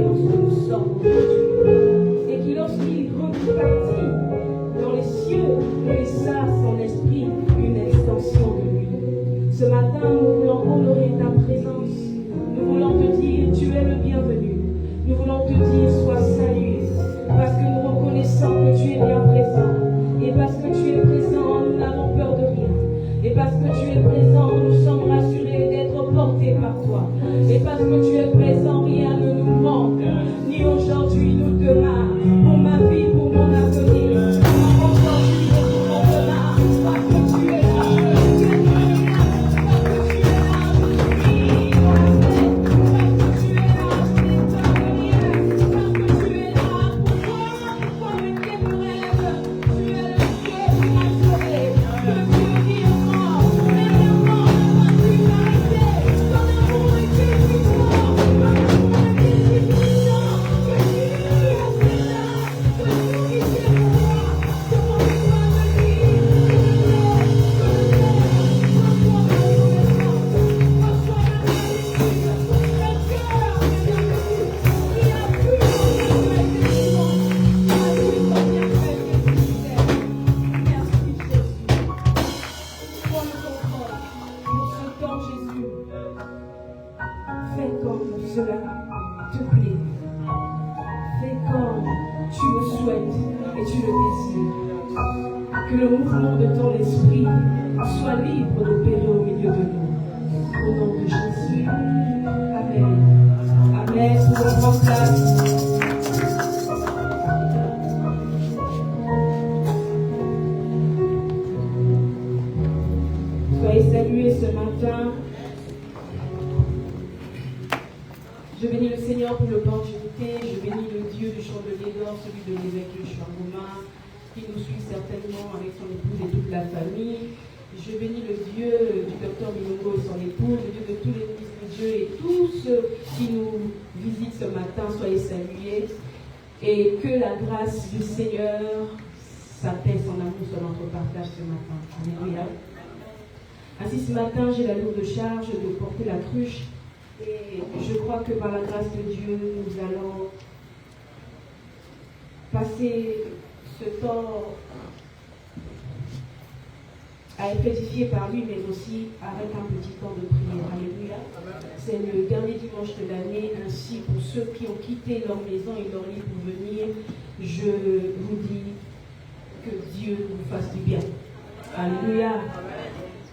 croyance que nous sommes aujourd'hui. Et qui lorsqu'il repartit dans les cieux, laissa son esprit une extension de lui. Ce matin, nous voulons honorer ta présence. Nous voulons te dire, tu es le bienvenu. Nous voulons te dire, sois salué. Parce que nous reconnaissons que tu es bien présent. Et parce que tu es présent, nous n'avons peur de rien. Et parce que tu es présent, nous sommes rassurés d'être portés par toi. Et parce que tu es présent, rien ne nous manque. Ni aujourd'hui, ni demain. Pour ma vie, pour mon avenir. Aujourd'hui, et pour mon demain. Parce que tu es là. Tu es là. Parce que tu es là. Oui, parce que tu es là. Je n'ai pas de rien. Parce que tu es là. Pour moi, comme une rêve. Tu es le Dieu qui m'a sauvé. Le Dieu qui est mort. Mais le mort n'a pas pu m'arrêter. Ton amour est puissant. Ton amour est puissant. Que tu es là. Que tout qui est pour moi. Que mon foi me dit. Fais comme cela te plaît. Fais comme tu le souhaites et tu le désires. Que le mouvement de ton esprit soit libre d'opérer au milieu de nous. Au nom de Jésus. Amen. Amen. Pour votre place. Soyez salués ce matin. Je bénis le Seigneur pour l'opportunité. Je bénis le Dieu du chandelier d'or, celui de l'évêque de Changoma, qui nous suit certainement avec son épouse et toute la famille. Je bénis le Dieu du docteur Milongo et son épouse, le Dieu de tous les fils de Dieu et tous ceux qui nous visitent ce matin. Soyez salués. Et que la grâce du Seigneur, sa paix, son amour soit notre partage ce matin. Alléluia. Ainsi ce matin, j'ai la lourde charge de porter la cruche. Et je crois que par la grâce de Dieu, nous allons passer ce temps à être édifié par lui, mais aussi avec un petit temps de prière. Alléluia. C'est le dernier dimanche de l'année. Ainsi, pour ceux qui ont quitté leur maison et leur lit pour venir, je vous dis que Dieu vous fasse du bien. Alléluia.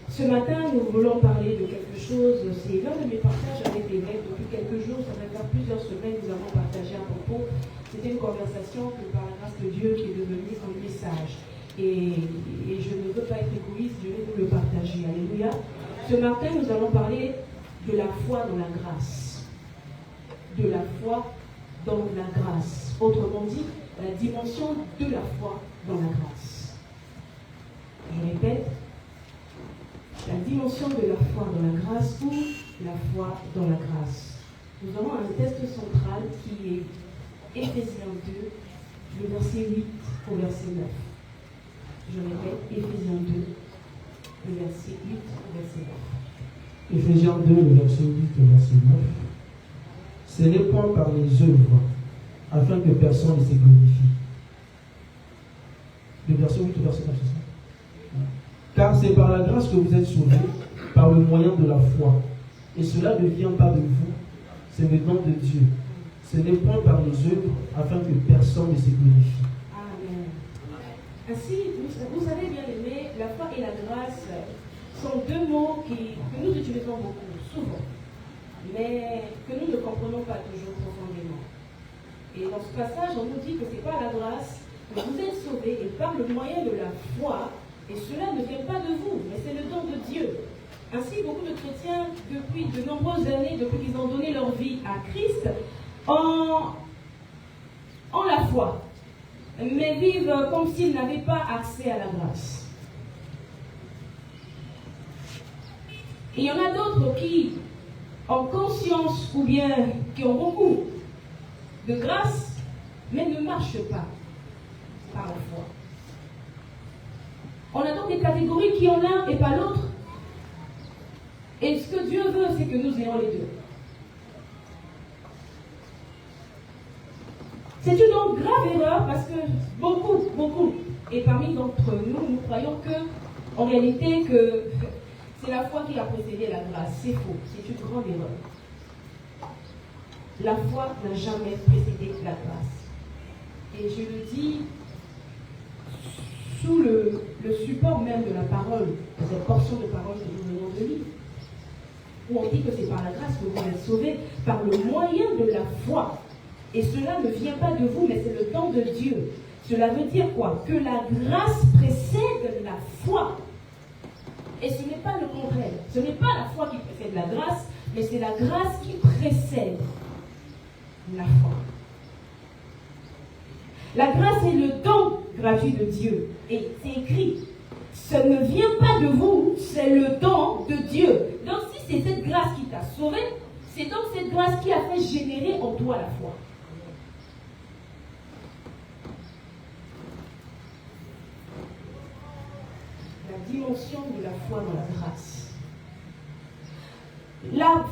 Ce matin, nous voulons parler de quelque chose. C'est l'un de mes partages avec l'évêque depuis quelques jours. Ça va faire plusieurs semaines, nous avons partagé un propos. C'était une conversation que par la grâce de Dieu qui est devenue un message. Et je ne veux pas être égoïste, je vais vous le partager. Alléluia. Ce matin, nous allons parler de la foi dans la grâce. De la foi dans la grâce. Autrement dit, la dimension de la foi dans la grâce. Je répète. La dimension de la foi dans la grâce ou la foi dans la grâce. Nous avons un texte central qui est Éphésiens 2, le verset 8 au verset 9. Je répète, Éphésiens 2, le verset 8 au verset 9. Éphésiens 2, le verset 8 au verset 9. Ce n'est point par les œuvres, afin que personne ne se glorifie. Le verset 8 au verset 9, c'est ça? Car c'est par la grâce que vous êtes sauvés, par le moyen de la foi. Et cela ne vient pas de vous, c'est le don de Dieu. Ce n'est point par les œuvres, afin que personne ne se glorifie. Amen. Ainsi, vous savez bien aimé, la foi et la grâce sont deux mots que nous utilisons beaucoup, souvent, mais que nous ne comprenons pas toujours profondément. Et dans ce passage, on nous dit que ce n'est pas la grâce, mais vous êtes sauvés et par le moyen de la foi. Et cela ne vient pas de vous, mais c'est le don de Dieu. Ainsi, beaucoup de chrétiens, depuis de nombreuses années, depuis qu'ils ont donné leur vie à Christ, ont la foi, mais vivent comme s'ils n'avaient pas accès à la grâce. Et il y en a d'autres qui ont conscience ou bien qui ont beaucoup de grâce, mais ne marchent pas par la foi. On a donc des catégories qui ont l'un et pas l'autre. Et ce que Dieu veut, c'est que nous ayons les deux. C'est une donc grave erreur parce que beaucoup, et parmi d'entre nous, nous croyons que, en réalité, que c'est la foi qui a précédé la grâce. C'est faux, c'est une grande erreur. La foi n'a jamais précédé la grâce. Et je le dis sous le support même de la parole, de cette portion de parole que nous venons de lire, où on dit que c'est par la grâce que vous êtes sauvés, par le moyen de la foi. Et cela ne vient pas de vous, mais c'est le don de Dieu. Cela veut dire quoi? Que la grâce précède la foi. Et ce n'est pas le contraire. Ce n'est pas la foi qui précède la grâce, mais c'est la grâce qui précède la foi. La grâce est le don gratuit de Dieu. Et c'est écrit, ça ne vient pas de vous, c'est le don de Dieu. Donc si c'est cette grâce qui t'a sauvé, c'est donc cette grâce qui a fait générer en toi la foi. La dimension de la foi dans la grâce. La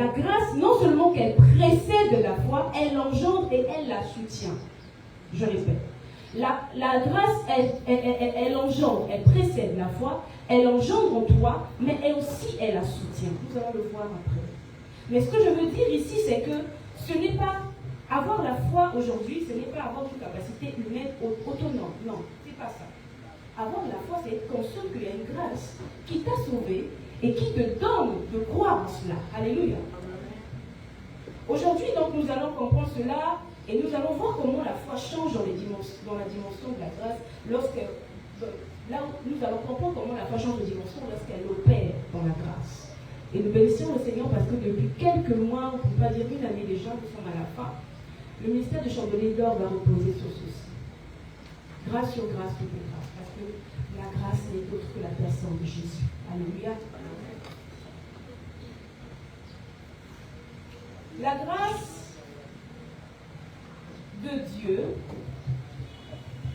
grâce, non seulement qu'elle précède la foi, elle engendre et elle la soutient. Je répète. La grâce, elle engendre, elle précède la foi, elle engendre en toi, mais elle la soutient. Nous allons le voir après. Mais ce que je veux dire ici, c'est que ce n'est pas avoir la foi aujourd'hui, ce n'est pas avoir une capacité humaine autonome. Non, c'est pas ça. Avoir la foi, c'est être conscient qu'il y a une grâce qui t'a sauvé et qui te donne de croire en cela. Alléluia. Aujourd'hui, donc, nous allons comprendre cela et nous allons voir comment la foi change dans la dimension de la grâce là où nous allons comprendre comment la foi change de dimension lorsqu'elle opère dans la grâce. Et nous bénissons le Seigneur parce que depuis quelques mois, on ne peut pas dire une année déjà, nous sommes à la fin, le ministère de Chandelier d'Or va reposer sur ceci. Grâce sur grâce, toute grâce. Parce que la grâce n'est autre que la personne de Jésus. Alléluia. La grâce de Dieu,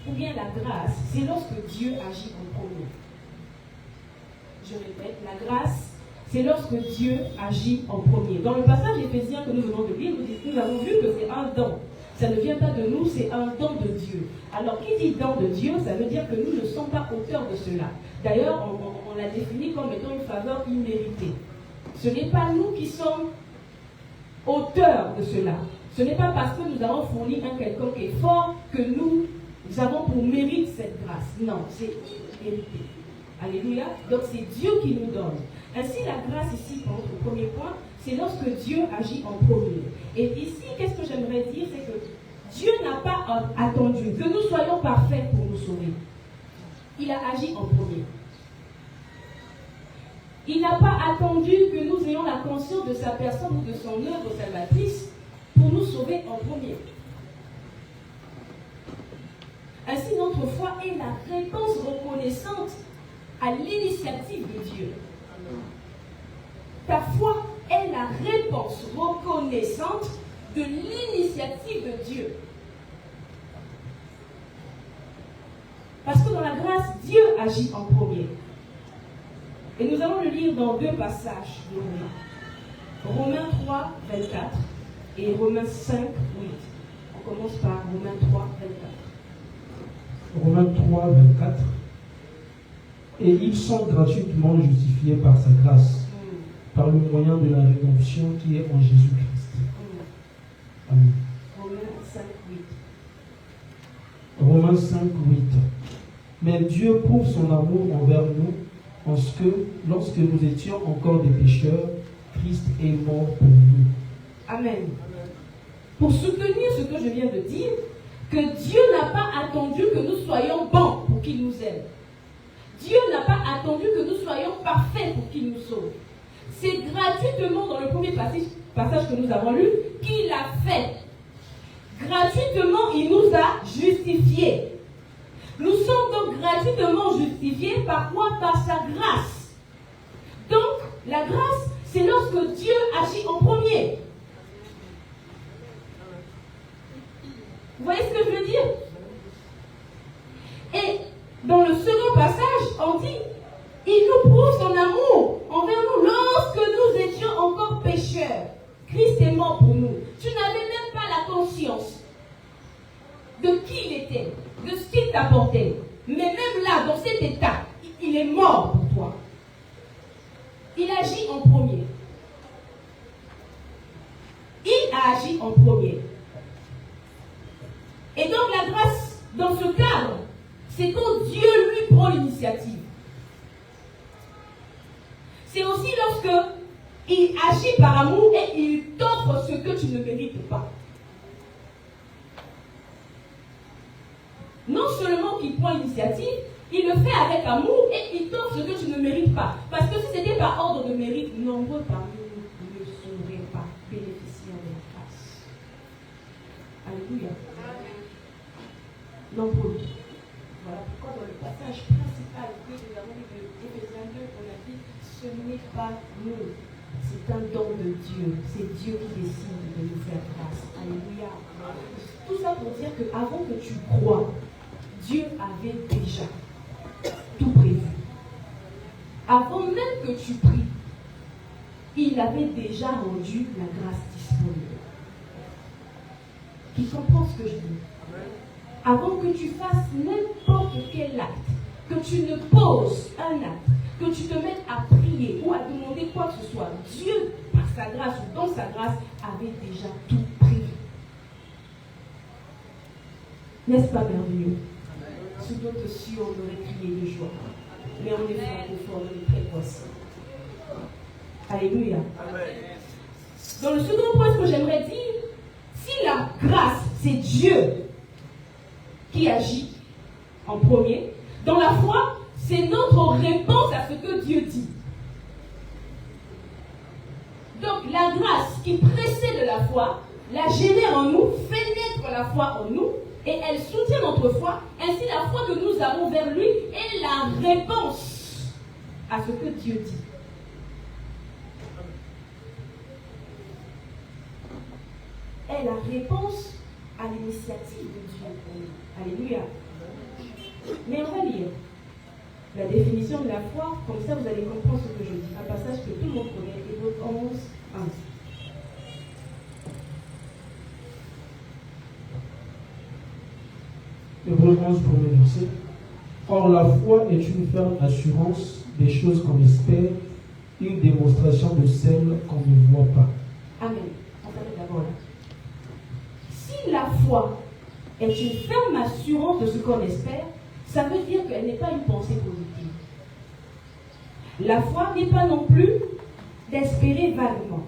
ou bien la grâce, c'est lorsque Dieu agit en premier. Je répète, la grâce, c'est lorsque Dieu agit en premier. Dans le passage éphésiens que nous venons de lire, nous avons vu que c'est un don. Ça ne vient pas de nous, c'est un don de Dieu. Alors, qui dit don de Dieu, ça veut dire que nous ne sommes pas auteurs de cela. D'ailleurs, on l'a défini comme étant une faveur imméritée. Ce n'est pas nous qui sommes auteurs de cela. Ce n'est pas parce que nous avons fourni un quelconque effort que nous avons pour mérite cette grâce. Non, c'est immérité. Alléluia. Donc, c'est Dieu qui nous donne. Ainsi, la grâce ici, pour notre premier point, c'est lorsque Dieu agit en premier. Et ici, qu'est-ce que j'aimerais dire, c'est que Dieu n'a pas attendu que nous soyons parfaits pour nous sauver. Il a agi en premier. Il n'a pas attendu que nous ayons la conscience de sa personne ou de son œuvre salvatrice pour nous sauver en premier. Ainsi, notre foi est la réponse reconnaissante à l'initiative de Dieu. Ta foi est la réponse reconnaissante de l'initiative de Dieu. Parce que dans la grâce, Dieu agit en premier. Et nous allons le lire dans deux passages de Romains. Romains 3, 24 et Romains 5, 8. On commence par Romains 3, 24. Romains 3, 24. Et ils sont gratuitement justifiés par sa grâce, par le moyen de la rédemption qui est en Jésus-Christ. Amen. Romains 5, 8. Romains 5, 8. Mais Dieu prouve son amour envers nous en ce que, lorsque nous étions encore des pécheurs, Christ est mort pour nous. Amen. Pour soutenir ce que je viens de dire, que Dieu n'a pas attendu que nous soyons bons pour qu'il nous aime. Dieu n'a pas attendu que nous soyons parfaits pour qu'il nous sauve. C'est gratuitement dans le premier passage que nous avons lu qu'il a fait. Gratuitement, il nous a justifiés. Nous sommes donc gratuitement justifiés par quoi? Par sa grâce. Donc, la grâce, c'est lorsque Dieu agit en premier. Vous voyez ce que je veux dire? Et dans le second passage, on dit, il nous prouve son amour envers nous lorsque nous étions encore pécheurs. Christ est mort pour nous. Tu n'avais même pas la conscience conscience de qui il était, de ce qu'il t'apportait. Mais même là, dans cet état, il est mort pour toi. Il agit en premier. Il a agi en premier. Et donc la grâce, dans ce cadre, c'est quand Dieu lui prend l'initiative. C'est aussi lorsque il agit par amour et il t'offre ce que tu ne mérites pas. Non seulement qu'il prend l'initiative, il le fait avec amour et il t'offre ce que tu ne mérites pas. Parce que si c'était par ordre de mérite, nombreux parmi nous ne sauraient pas bénéficier de la grâce. Alléluia. Nombreux. Voilà pourquoi dans le passage principal que nous avons lu de Éphésiens 2, on a dit, ce n'est pas nous. C'est un don de Dieu. C'est Dieu qui décide de nous faire grâce. Alléluia. Tout ça pour dire qu'avant que tu crois, Dieu avait déjà tout prévu. Avant même que tu pries, il avait déjà rendu la grâce disponible. Qui comprend ce que je dis? Avant que tu fasses n'importe quel acte, que tu ne poses un acte, que tu te mettes à prier ou à demander quoi que ce soit, Dieu, par sa grâce ou dans sa grâce, avait déjà tout prévu. N'est-ce pas merveilleux? Sous d'autres cieux, on aurait crié de joie. Mais on est francophone, on est très poisson. Alléluia. Dans le second point, ce que j'aimerais dire, si la grâce, c'est Dieu qui agit en premier, dans la foi, c'est notre réponse à ce que Dieu dit. Donc la grâce qui précède la foi, la génère en nous, fait naître la foi en nous, et elle soutient notre foi. Ainsi la foi que nous avons vers lui est la réponse à ce que Dieu dit. Est la réponse à l'initiative de Dieu. Alléluia. Mais on va lire la définition de la foi, comme ça vous allez comprendre ce que je dis. Un passage que tout le monde connaît, Hébreux 11, 1. Hébreux 11, premier verset. Or, la foi est une ferme assurance des choses qu'on espère, une démonstration de celles qu'on ne voit pas. Amen. On s'arrête d'abord là. Si la foi est une ferme assurance de ce qu'on espère, ça veut dire qu'elle n'est pas une pensée positive. La foi n'est pas non plus d'espérer vaguement.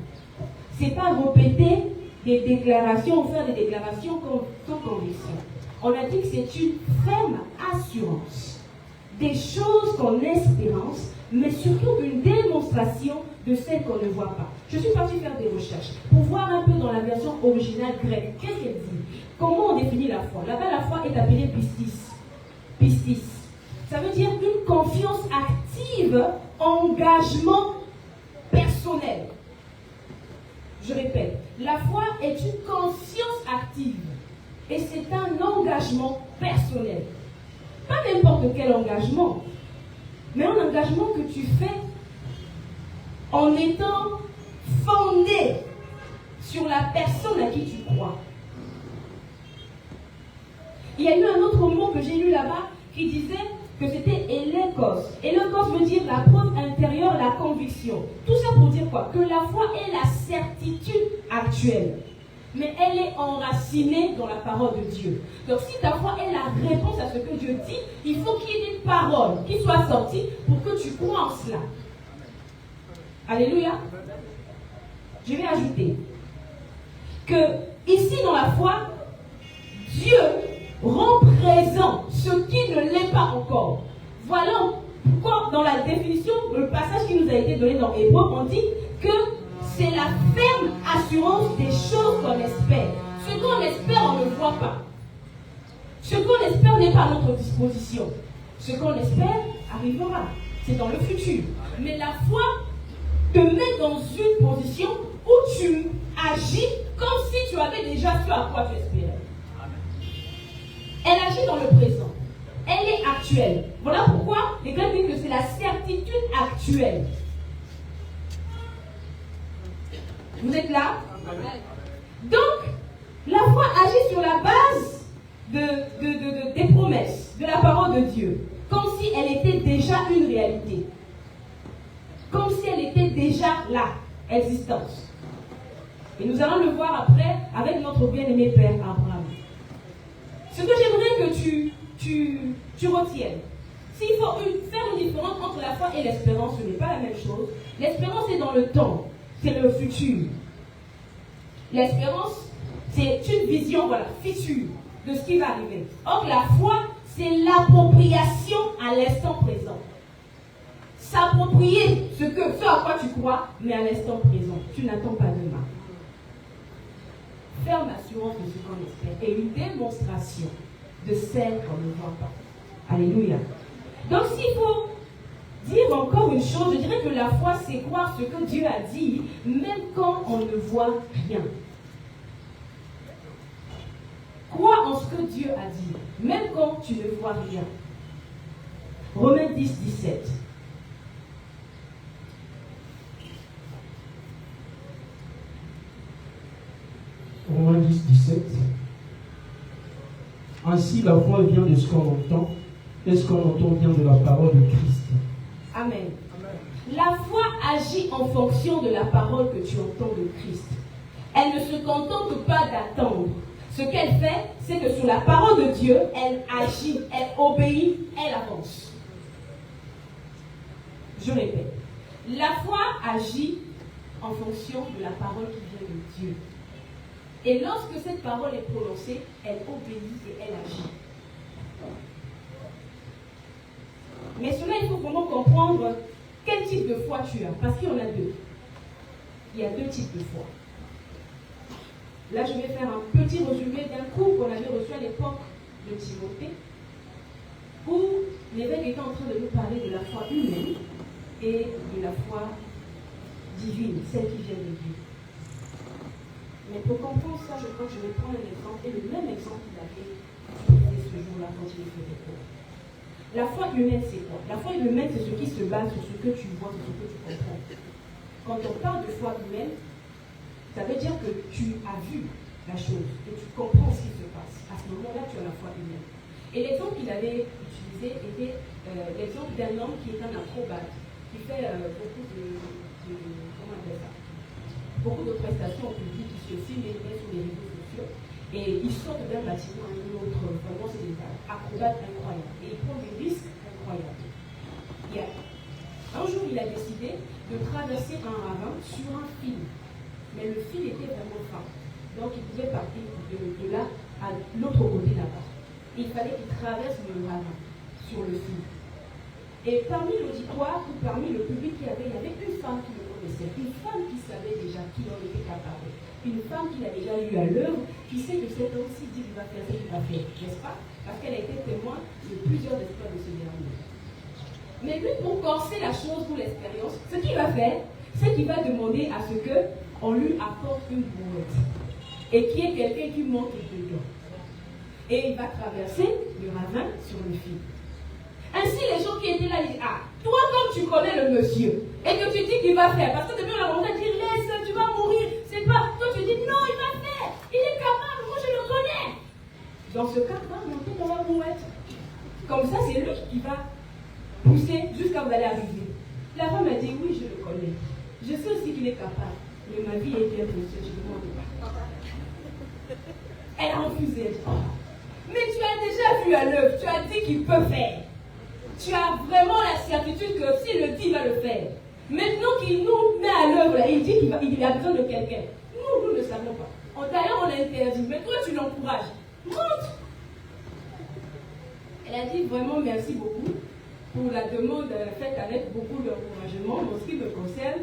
Ce n'est pas répéter des déclarations ou faire des déclarations sans conviction. On a dit que c'est une ferme assurance des choses qu'on espérance, mais surtout une démonstration de celles qu'on ne voit pas. Je suis partie faire des recherches pour voir un peu dans la version originale grecque. Qu'est-ce qu'elle dit? Comment on définit la foi? Là-bas, la foi est appelée pistis. Pistis. Ça veut dire une confiance active, engagement personnel. Je répète, la foi est une conscience active et c'est un engagement personnel. Pas n'importe quel engagement, mais un engagement que tu fais en étant fondé sur la personne à qui tu crois. Il y a eu un autre mot que j'ai lu là-bas qui disait que c'était élekos. Élekos veut dire la preuve intérieure, la conviction. Tout ça pour dire quoi? Que la foi est la certitude actuelle, mais elle est enracinée dans la parole de Dieu. Donc si ta foi est la réponse à ce que Dieu dit, il faut qu'il y ait des paroles qui soient sorties pour que tu crois en cela. Alléluia. Je vais ajouter que ici dans la foi, Dieu rend présent ce qui ne l'est pas encore. Voilà pourquoi dans la définition, le passage qui nous a été donné dans Hébreux, on dit que c'est la ferme assurance des choses qu'on espère. Ce qu'on espère, on ne voit pas. Ce qu'on espère n'est pas à notre disposition. Ce qu'on espère arrivera. C'est dans le futur. Mais la foi te met dans une position où tu agis comme si tu avais déjà ce à quoi tu espérais. Elle agit dans le présent. Elle est actuelle. Voilà pourquoi les Grecs disent que c'est la certitude actuelle. Vous êtes là? Donc, la foi agit sur la base des promesses, de la parole de Dieu, comme si elle était déjà une réalité. Comme si elle était déjà là, existence. Et nous allons le voir après avec notre bien-aimé Père Abraham. Ce que j'aimerais que tu retiennes, s'il faut faire une différence entre la foi et l'espérance, ce n'est pas la même chose. L'espérance est dans le temps, c'est le futur. L'espérance, c'est une vision, future de ce qui va arriver. Or, la foi, c'est l'appropriation à l'instant présent. S'approprier ce à quoi tu crois, mais à l'instant présent. Tu n'attends pas demain. Ferme assurance de ce qu'on espère et une démonstration de celle qu'on ne voit pas. Alléluia. Donc, s'il faut dire encore une chose, je dirais que la foi, c'est croire ce que Dieu a dit, même quand on ne voit rien. Crois en ce que Dieu a dit, même quand tu ne vois rien. Romains 10, 17. Romains 10, 17. Ainsi, la foi vient de ce qu'on entend, et ce qu'on entend vient de la parole de Christ. Amen. La foi agit en fonction de la parole que tu entends de Christ. Elle ne se contente pas d'attendre. Ce qu'elle fait, c'est que sur la parole de Dieu, elle agit, elle obéit, elle avance. Je répète. La foi agit en fonction de la parole qui vient de Dieu. Et lorsque cette parole est prononcée, elle obéit et elle agit. Mais cela, il faut vraiment comprendre quel type de foi tu as. Parce qu'il y en a deux. Il y a deux types de foi. Là, je vais faire un petit résumé d'un cours qu'on avait reçu à l'époque de Timothée, où l'évêque était en train de nous parler de la foi humaine et de la foi divine, celle qui vient de Dieu. Mais pour comprendre ça, je crois que je vais prendre un exemple, et le même exemple qu'il avait utilisé ce jour-là quand il faisait cours. La foi humaine, c'est quoi? La foi humaine, c'est ce qui se base sur ce que tu vois, sur ce que tu comprends. Quand on parle de foi humaine, ça veut dire que tu as vu la chose, que tu comprends ce qui se passe. À ce moment-là, tu as la foi humaine. Et l'exemple qu'il avait utilisé était l'exemple d'un homme qui est un acrobate, qui fait beaucoup de comment on appelle ça? Beaucoup de prestations au public, qui se filment et met sur les réseaux sociaux. Et il sort d'un bâtiment à un autre. Vraiment, c'est des acrobates incroyables. Et il prend des risques incroyables. Un jour, il a décidé de traverser un ravin sur un fil. Mais le fil était vraiment fin. Donc, il pouvait partir de là à l'autre côté là-bas. Il fallait qu'il traverse le ravin sur le fil. Et parmi l'auditoire ou parmi le public il y avait une femme qui le connaissait. Une femme qui savait déjà qui en était capable. Une femme qui l'a déjà eu à l'œuvre, qui sait que cet homme, s'il dit qu'il va faire ce qu'il va faire, n'est-ce pas? Parce qu'elle a été témoin de plusieurs exploits de ce dernier. Mais lui, pour corser la chose pour l'expérience, ce qu'il va faire, c'est qu'il va demander à ce qu'on lui apporte une brouette. Et qu'il y ait quelqu'un qui monte dedans. Et il va traverser le ravin sur le fil. Ainsi, les gens qui étaient là disent, toi, comme tu connais le monsieur, et que tu dis qu'il va faire, parce que depuis on a commencé à dire, laisse, tu vas mourir, c'est pas, toi tu dis, non, il va faire, il est capable, moi je le connais. Dans ce cas, va monter dans la brouette. Comme ça, c'est lui qui va pousser jusqu'à vous allez arriver. La femme a dit, oui, je le connais. Je sais aussi qu'il est capable, mais ma vie est bien précieuse, je ne demande pas. Elle a refusé, elle dit, mais tu as déjà vu à l'œuvre, tu as dit qu'il peut faire. Tu as vraiment la certitude que s'il le dit, il va le faire. Maintenant qu'il nous met à l'œuvre, il dit qu'il a besoin de quelqu'un. Nous ne savons pas. D'ailleurs, on a interdit. Mais toi, tu l'encourages. Monte. Elle a dit vraiment merci beaucoup pour la demande faite avec beaucoup d'encouragement. En ce qui me concerne,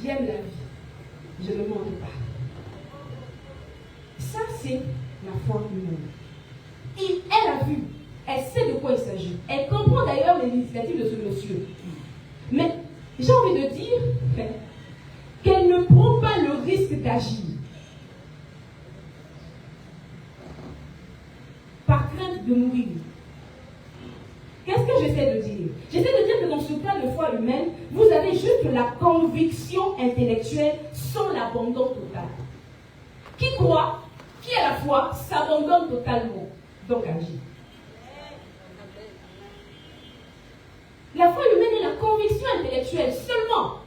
j'aime la vie. Je ne monte pas. Ça, c'est la foi humaine. Elle a vu. Elle sait de quoi il s'agit. Elle comprend d'ailleurs l'initiative de ce monsieur. Mais j'ai envie de dire qu'elle ne prend pas le risque d'agir. Par crainte de mourir. Qu'est-ce que j'essaie de dire? J'essaie de dire que dans ce cas de foi humaine, vous avez juste la conviction intellectuelle sans l'abandon total. Qui croit qui a la foi s'abandonne totalement, donc agit. La foi humaine est la conviction intellectuelle seulement.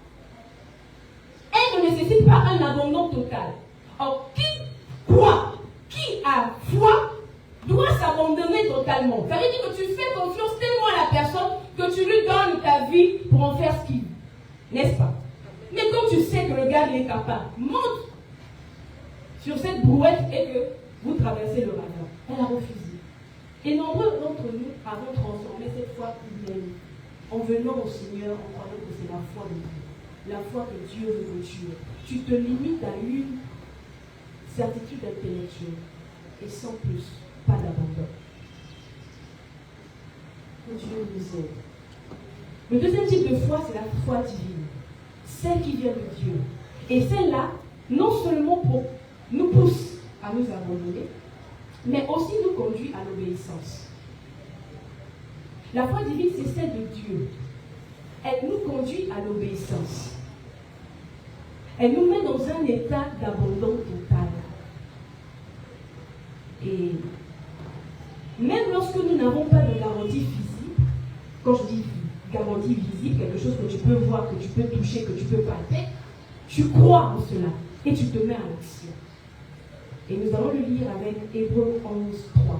Elle ne nécessite pas un abandon total. Or, qui croit, qui a foi, doit s'abandonner totalement. Ça veut dire que tu fais confiance tellement à la personne que tu lui donnes ta vie pour en faire ce qu'il veut. N'est-ce pas? Mais quand tu sais que le gars il est capable, monte sur cette brouette et que vous traversez le ravin. Elle a refusé. Et nombreux d'entre nous avons transformé cette foi humaine en venant au Seigneur en croyant que c'est la foi de Dieu. La foi que Dieu veut que tu aies. Tu te limites à une certitude intellectuelle et sans plus, pas d'abandon. Que Dieu nous aide. Le deuxième type de foi, c'est la foi divine. Celle qui vient de Dieu. Et celle-là, non seulement nous pousse à nous abandonner, mais aussi nous conduit à l'obéissance. La foi divine, c'est celle de Dieu. Elle nous conduit à l'obéissance. Elle nous met dans un état d'abandon total. Et même lorsque nous n'avons pas de garantie physique, quand je dis garantie visible, quelque chose que tu peux voir, que tu peux toucher, que tu peux palper, tu crois en cela et tu te mets à l'action. Et nous allons le lire avec Hébreux 11, 3.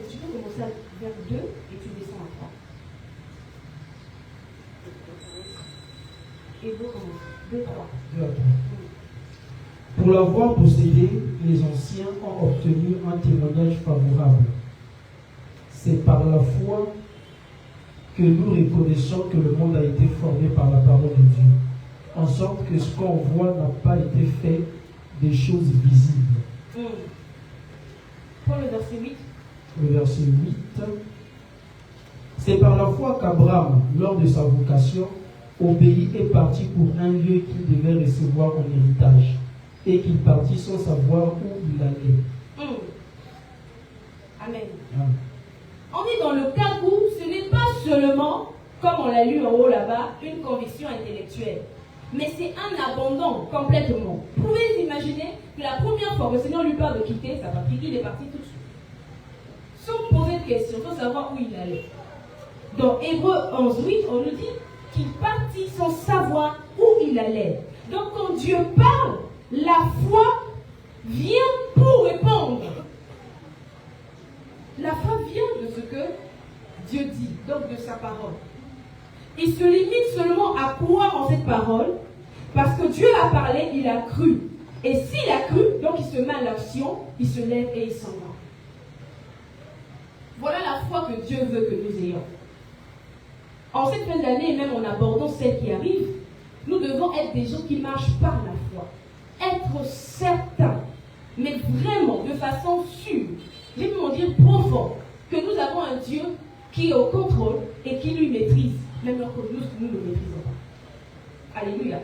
Tu peux commencer vers 2 et tu descends à 3. Hébreux 11, 2, 3. 2 à 3. Pour l'avoir possédé, les anciens ont obtenu un témoignage favorable. C'est par la foi que nous reconnaissons que le monde a été formé par la parole de Dieu, en sorte que ce qu'on voit n'a pas été fait des choses visibles. Pour le verset 8. Le verset 8. C'est par la foi qu'Abraham, lors de sa vocation, obéit et partit pour un lieu qu'il devait recevoir en héritage, et qu'il partit sans savoir où il allait. Amen. Amen. On est dans le cas où ce n'est pas seulement, comme on l'a lu en haut là-bas, une conviction intellectuelle, mais c'est un abandon complètement. Vous pouvez imaginer que la première fois que le Seigneur lui parle de quitter sa patrie, il est parti tout de suite. Sans poser de questions, sans savoir où il allait. Dans Hébreux 11, 8, on nous dit qu'il partit sans savoir où il allait. Donc quand Dieu parle, la foi vient pour répondre. La foi vient de ce que Dieu dit, donc de sa parole. Il se limite seulement à croire en cette parole, parce que Dieu a parlé, il a cru. Et s'il a cru, donc il se met à l'action, il se lève et il s'en va. Voilà la foi que Dieu veut que nous ayons. En cette fin d'année, même en abordant celle qui arrive, nous devons être des gens qui marchent par la foi. Être certains, mais vraiment de façon sûre. Je vais vous dire profond que nous avons un Dieu qui est au contrôle et qui lui maîtrise, même lorsque nous ne le maîtrisons pas. Alléluia.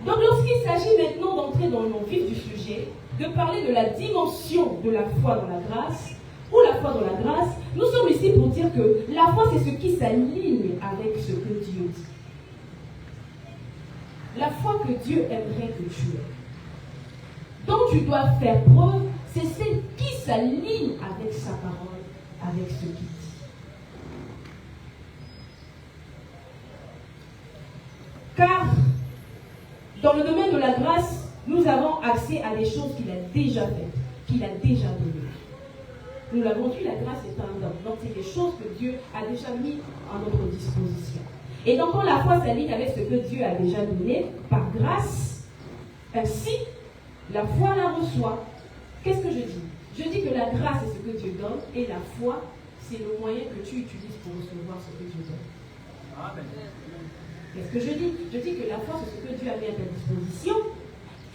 Donc lorsqu'il s'agit maintenant d'entrer dans le vif du sujet, de parler de la dimension de la foi dans la grâce, ou la foi dans la grâce, nous sommes ici pour dire que la foi c'est ce qui s'aligne avec ce que Dieu dit. La foi que Dieu aimerait que tu aies, dont tu dois faire preuve, c'est celle qui s'aligne avec sa parole, avec ce qu'il dit. Car, dans le domaine de la grâce, nous avons accès à des choses qu'il a déjà faites, qu'il a déjà données. Nous l'avons dit, la grâce est un don. Donc, c'est des choses que Dieu a déjà mis à notre disposition. Et donc, quand la foi s'aligne avec ce que Dieu a déjà donné, par grâce, ainsi, la foi la reçoit. Qu'est-ce que je dis? Je dis que la grâce est ce que Dieu donne et la foi, c'est le moyen que tu utilises pour recevoir ce que Dieu donne. Amen. Qu'est-ce que je dis? Je dis que la foi, c'est ce que Dieu a mis à ta disposition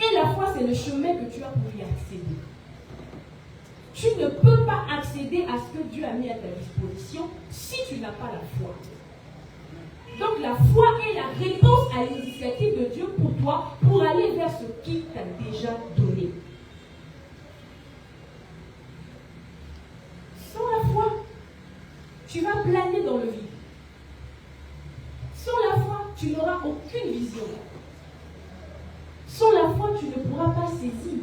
et la foi, c'est le chemin que tu as pour y accéder. Tu ne peux pas accéder à ce que Dieu a mis à ta disposition si tu n'as pas la foi. Donc la foi est la réponse à l'initiative de Dieu pour toi, pour aller vers ce qu'il t'a déjà donné. Sans la foi, tu vas planer dans le vide. Sans la foi, tu n'auras aucune vision. Sans la foi, tu ne pourras pas saisir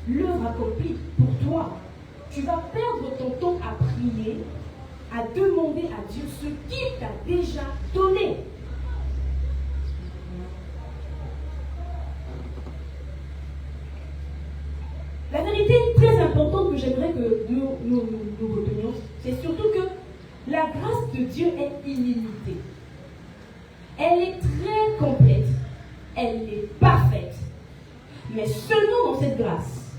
l'œuvre accomplie pour toi. Tu vas perdre ton temps à prier, à demander à Dieu ce qu'il t'a déjà donné. La vérité très importante que j'aimerais que nous retenions, c'est surtout que la grâce de Dieu est illimitée. Elle est très complète. Elle est parfaite. Mais seulement dans cette grâce,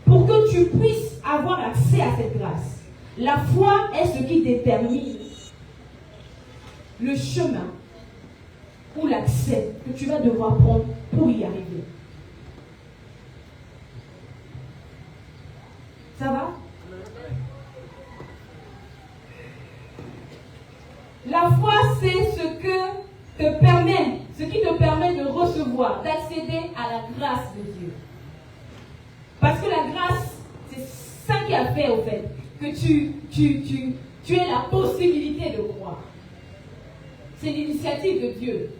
pour que tu puisses avoir accès à cette grâce, la foi est ce qui détermine le chemin ou l'accès que tu vas devoir prendre pour y arriver. Ça va? La foi, c'est ce qui te permet de recevoir, d'accéder à la grâce de Dieu. Parce que la grâce, c'est ça qui a fait au fait que tu aies la possibilité de croire. C'est l'initiative de Dieu.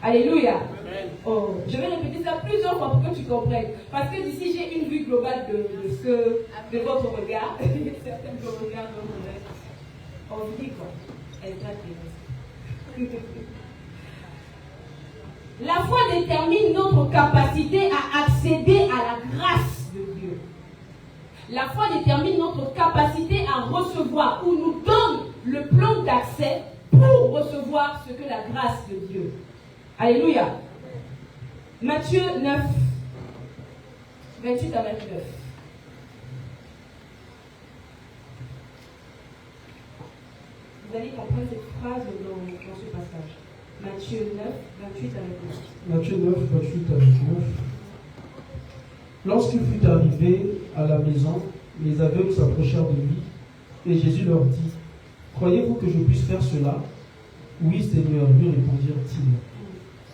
Alléluia. Amen. Oh, je vais répéter ça plusieurs fois pour que tu comprennes. Parce que d'ici, j'ai une vue globale de votre regard. Certains de vos regards, on vous dit quoi? La foi détermine notre capacité à accéder à la grâce de Dieu. La foi détermine notre capacité à recevoir ou nous donne le plan d'accès pour recevoir ce que la grâce de Dieu. Alléluia. Matthieu 9, 28 à 29. Vous allez comprendre cette phrase dans ce passage. Matthieu 9, 28 à 29. Matthieu 9, 28 à 29. Lorsqu'il fut arrivé à la maison, les aveugles s'approchèrent de lui, et Jésus leur dit, « Croyez-vous que je puisse faire cela ?» « Oui, Seigneur, lui répondirent-ils.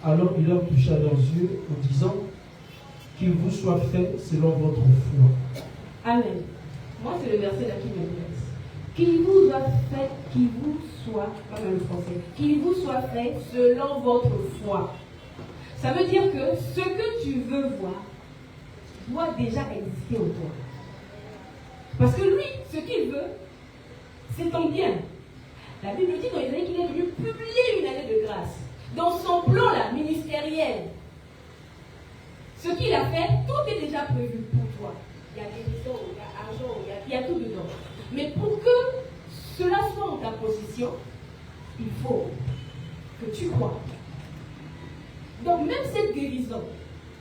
Alors il leur toucha leurs yeux en disant, « Qu'il vous soit fait selon votre foi. » Amen. Moi, c'est le verset là qui m'intéresse. Qu'il vous soit, pas même le français, qu'il vous soit fait selon votre foi. Ça veut dire que ce que tu veux voir doit déjà exister en toi. Parce que lui, ce qu'il veut, c'est ton bien. La Bible dit dans Isaïe qu'il est venu publier une année de grâce. Dans son plan là, ministériel, ce qu'il a fait, tout est déjà prévu pour toi. Il y a guérison, il y a argent, il y a tout dedans. Mais pour que cela soit en ta possession, il faut que tu crois. Donc même cette guérison,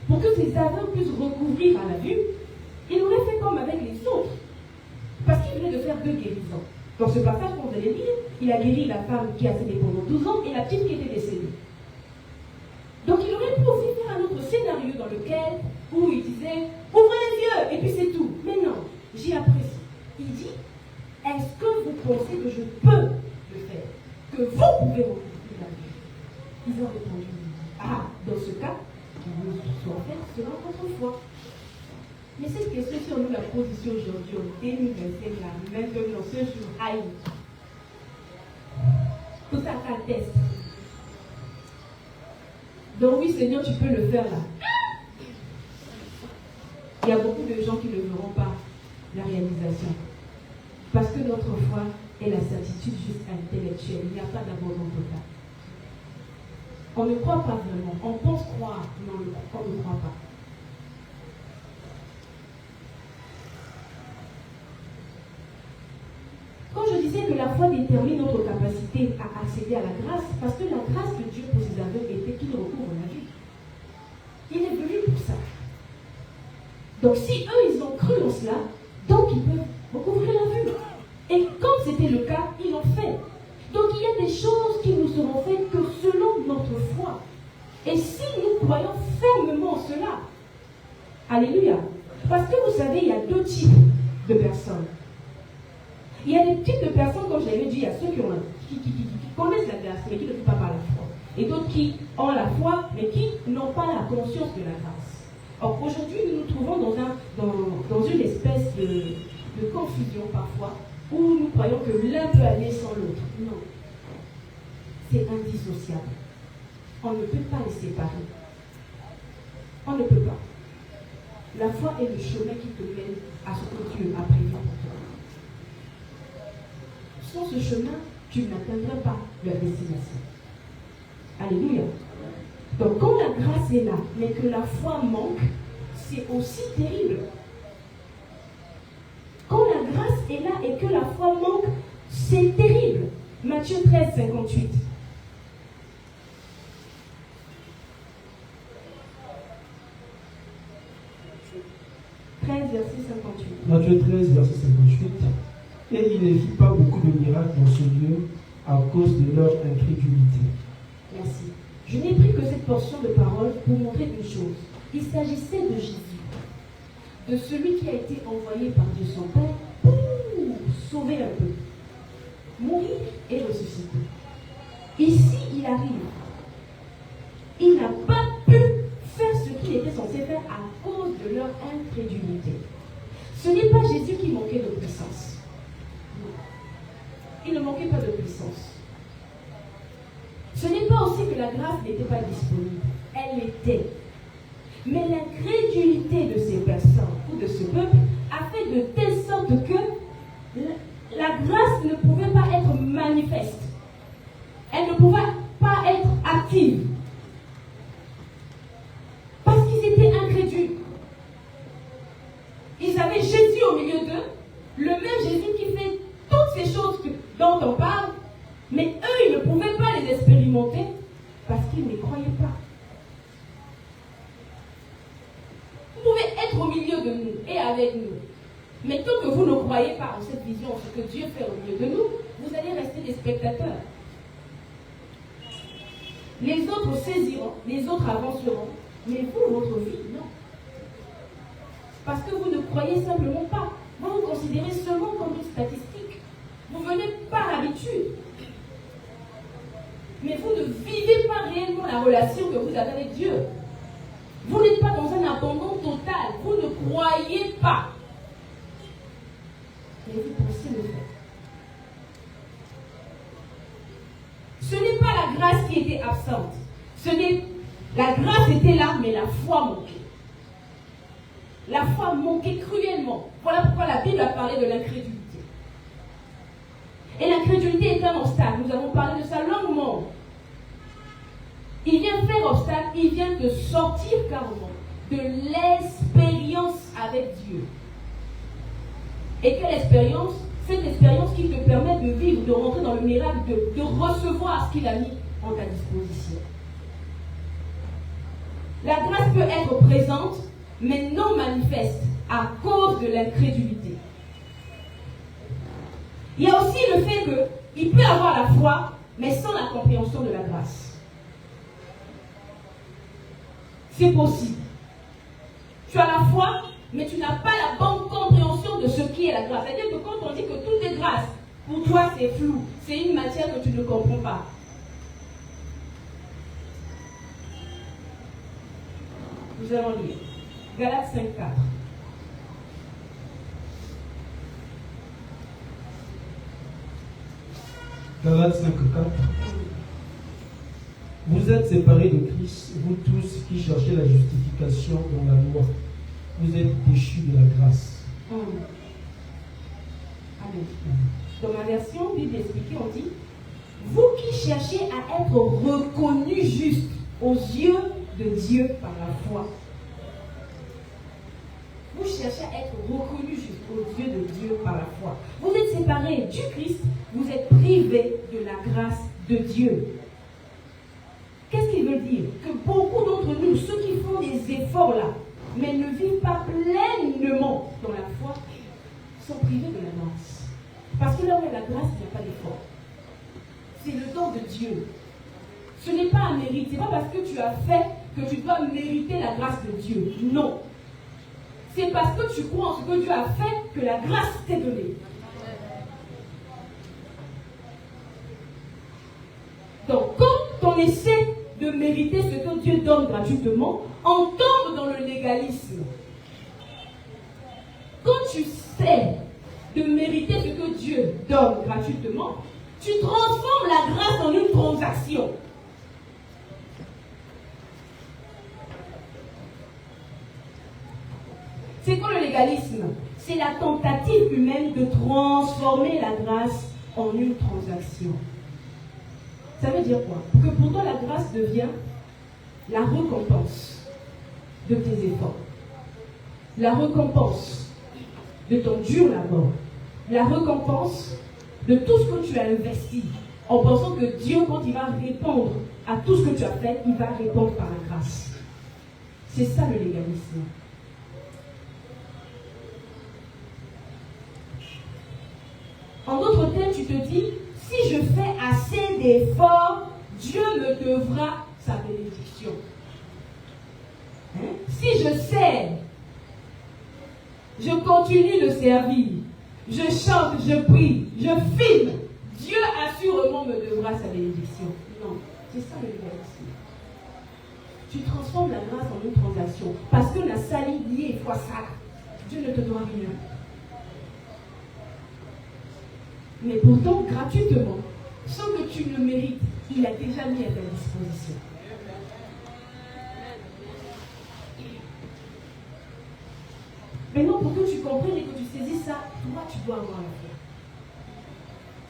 pour que ces aveugles puissent recouvrir à la vue, il aurait fait comme avec les autres. Parce qu'il venait de faire 2 guérisons. Dans ce passage, quand vous allez lire, il a guéri la femme qui a cédé pendant 12 ans et la petite qui était décédée. Donc il aurait pu aussi faire un autre scénario dans lequel, où il disait, ouvrez les yeux, et puis c'est tout. Mais non, j'y apprécie. Il dit, est-ce que vous pensez que je peux le faire? Que vous pouvez recouvrir la vue? Ils ont répondu, ah, dans ce cas, qu'il vous soit fait selon votre foi. Mais cette question, si on nous la position aujourd'hui, en 2025, là, maintenant, ce jour, aïe. Tout ça t'atteste. Donc oui, Seigneur, tu peux le faire là. Il y a beaucoup de gens qui ne verront pas la réalisation. Parce que notre foi est la certitude juste intellectuelle. Il n'y a pas d'abandon total. On ne croit pas vraiment. On pense croire, mais on ne croit pas. Quand je disais que la foi détermine notre capacité à accéder à la grâce, parce que la grâce de Dieu pour ses aveugles était qu'il recouvre la vue. Il est venu pour ça. Donc si eux, ils ont cru en cela, donc ils peuvent recouvrir la vue. Et comme c'était le cas, ils l'ont fait. Donc il y a des choses qui nous seront faites que selon notre foi. Et si nous croyons fermement en cela, alléluia. Parce que vous savez, il y a 2 types de personnes. Il y a des types de personnes, comme je l'avais dit, il y a ceux qui connaissent la grâce, mais qui ne font pas par la foi. Et d'autres qui ont la foi, mais qui n'ont pas la conscience de la grâce. Or, aujourd'hui, nous nous trouvons dans une espèce de confusion parfois, où nous croyons que l'un peut aller sans l'autre. Non. C'est indissociable. on ne peut pas les séparer. On ne peut pas. La foi est le chemin qui te mène à ce que Dieu a prévu pour toi. Sans ce chemin, tu n'atteindras pas la destination. Alléluia. Donc quand la grâce est là, mais que la foi manque, c'est aussi terrible. Quand la grâce est là et que la foi manque, c'est terrible. Matthieu 13, 58. Matthieu 13, verset 58. Et il ne fit pas beaucoup de miracles dans ce lieu à cause de leur incrédulité. Merci. Je n'ai pris que cette portion de parole pour montrer une chose. Il s'agissait de Jésus, de celui qui a été envoyé par Dieu son Père pour sauver un peu, mourir et ressusciter. Ici, il arrive. Il n'a pas pu faire ce qu'il était censé faire à cause de leur incrédulité. Ce n'est pas Jésus qui manquait de puissance. Il ne manquait pas de puissance. Ce n'est pas aussi que la grâce n'était pas disponible. Elle l'était. Mais l'incrédulité de ces personnes ou de ce peuple a fait de telle sorte que la grâce ne pouvait pas être manifeste. Elle ne pouvait pas être active. Parce qu'ils étaient incrédules. Ils avaient Jésus au milieu d'eux, le même Jésus qui fait toutes ces choses dont on parle, mais eux, ils ne pouvaient pas les expérimenter parce qu'ils ne croyaient pas. Vous pouvez être au milieu de nous et avec nous, mais tant que vous ne croyez pas en cette vision, ce que Dieu fait au milieu de nous, vous allez rester des spectateurs. Les autres saisiront, les autres avanceront, mais vous, votre vie, non. Parce que vous ne croyez simplement pas. Vous vous considérez seulement comme une statistique. Vous venez par habitude. Mais vous ne vivez pas réellement la relation que vous avez avec Dieu. Vous n'êtes pas dans un abandon total. Vous ne croyez pas. Mais vous pensez le faire. Ce n'est pas la grâce qui était absente. La grâce était là, mais la foi manquait. La foi manquait cruellement. Voilà pourquoi la Bible a parlé de l'incrédulité. Et l'incrédulité est un obstacle. Nous avons parlé de ça longuement. Il vient faire obstacle, il vient te sortir carrément de l'expérience avec Dieu. Et quelle expérience? Cette expérience qui te permet de vivre, de rentrer dans le miracle, de recevoir ce qu'il a mis en ta disposition. La grâce peut être présente, mais non manifeste à cause de l'incrédulité. Il y a aussi le fait qu'il peut avoir la foi, mais sans la compréhension de la grâce. C'est possible. Tu as la foi, mais tu n'as pas la bonne compréhension de ce qui est la grâce. C'est-à-dire que quand on dit que tout est grâce, pour toi c'est flou, c'est une matière que tu ne comprends pas. Nous allons lire. Galates 5, 4. Galates 5, 4. Vous êtes séparés de Christ, vous tous qui cherchez la justification dans la loi. Vous êtes déchus de la grâce. Amen. Dans ma version, Bible expliquée, on dit: vous qui cherchez à être reconnus justes aux yeux de Dieu par la foi. Vous cherchez à être reconnus juste aux yeux de Dieu par la foi. Vous êtes séparés du Christ, vous êtes privés de la grâce de Dieu. Qu'est-ce qu'il veut dire? Que beaucoup d'entre nous, ceux qui font des efforts là, mais ne vivent pas pleinement dans la foi, sont privés de la grâce. Parce que là où il y a la grâce, il n'y a pas d'effort. C'est le don de Dieu. Ce n'est pas un mérite. Ce n'est pas parce que tu as fait que tu dois mériter la grâce de Dieu. Non. C'est parce que tu crois en ce que Dieu a fait que la grâce t'est donnée. Donc, quand on essaie de mériter ce que Dieu donne gratuitement, on tombe dans le légalisme. Quand tu sais de mériter ce que Dieu donne gratuitement, tu transformes la grâce en une transaction. C'est quoi le légalisme? C'est la tentative humaine de transformer la grâce en une transaction. Ça veut dire quoi? Que pour toi, la grâce devient la récompense de tes efforts, la récompense de ton dur labeur, la récompense de tout ce que tu as investi, en pensant que Dieu, quand il va répondre à tout ce que tu as fait, il va répondre par la grâce. C'est ça le légalisme. En d'autres termes, tu te dis, si je fais assez d'efforts, Dieu me devra sa bénédiction. Si je sers, je continue de servir, je chante, je prie, je filme, Dieu assurément me devra sa bénédiction. Non, c'est ça le légalisme. Tu transformes la grâce en une transaction. Parce que la salie liée fois ça, Dieu ne te doit rien. Mais pourtant, gratuitement, sans que tu ne mérites, il a déjà mis à ta disposition. Maintenant, pour que tu comprennes et que tu saisisses ça, toi, tu dois avoir la foi.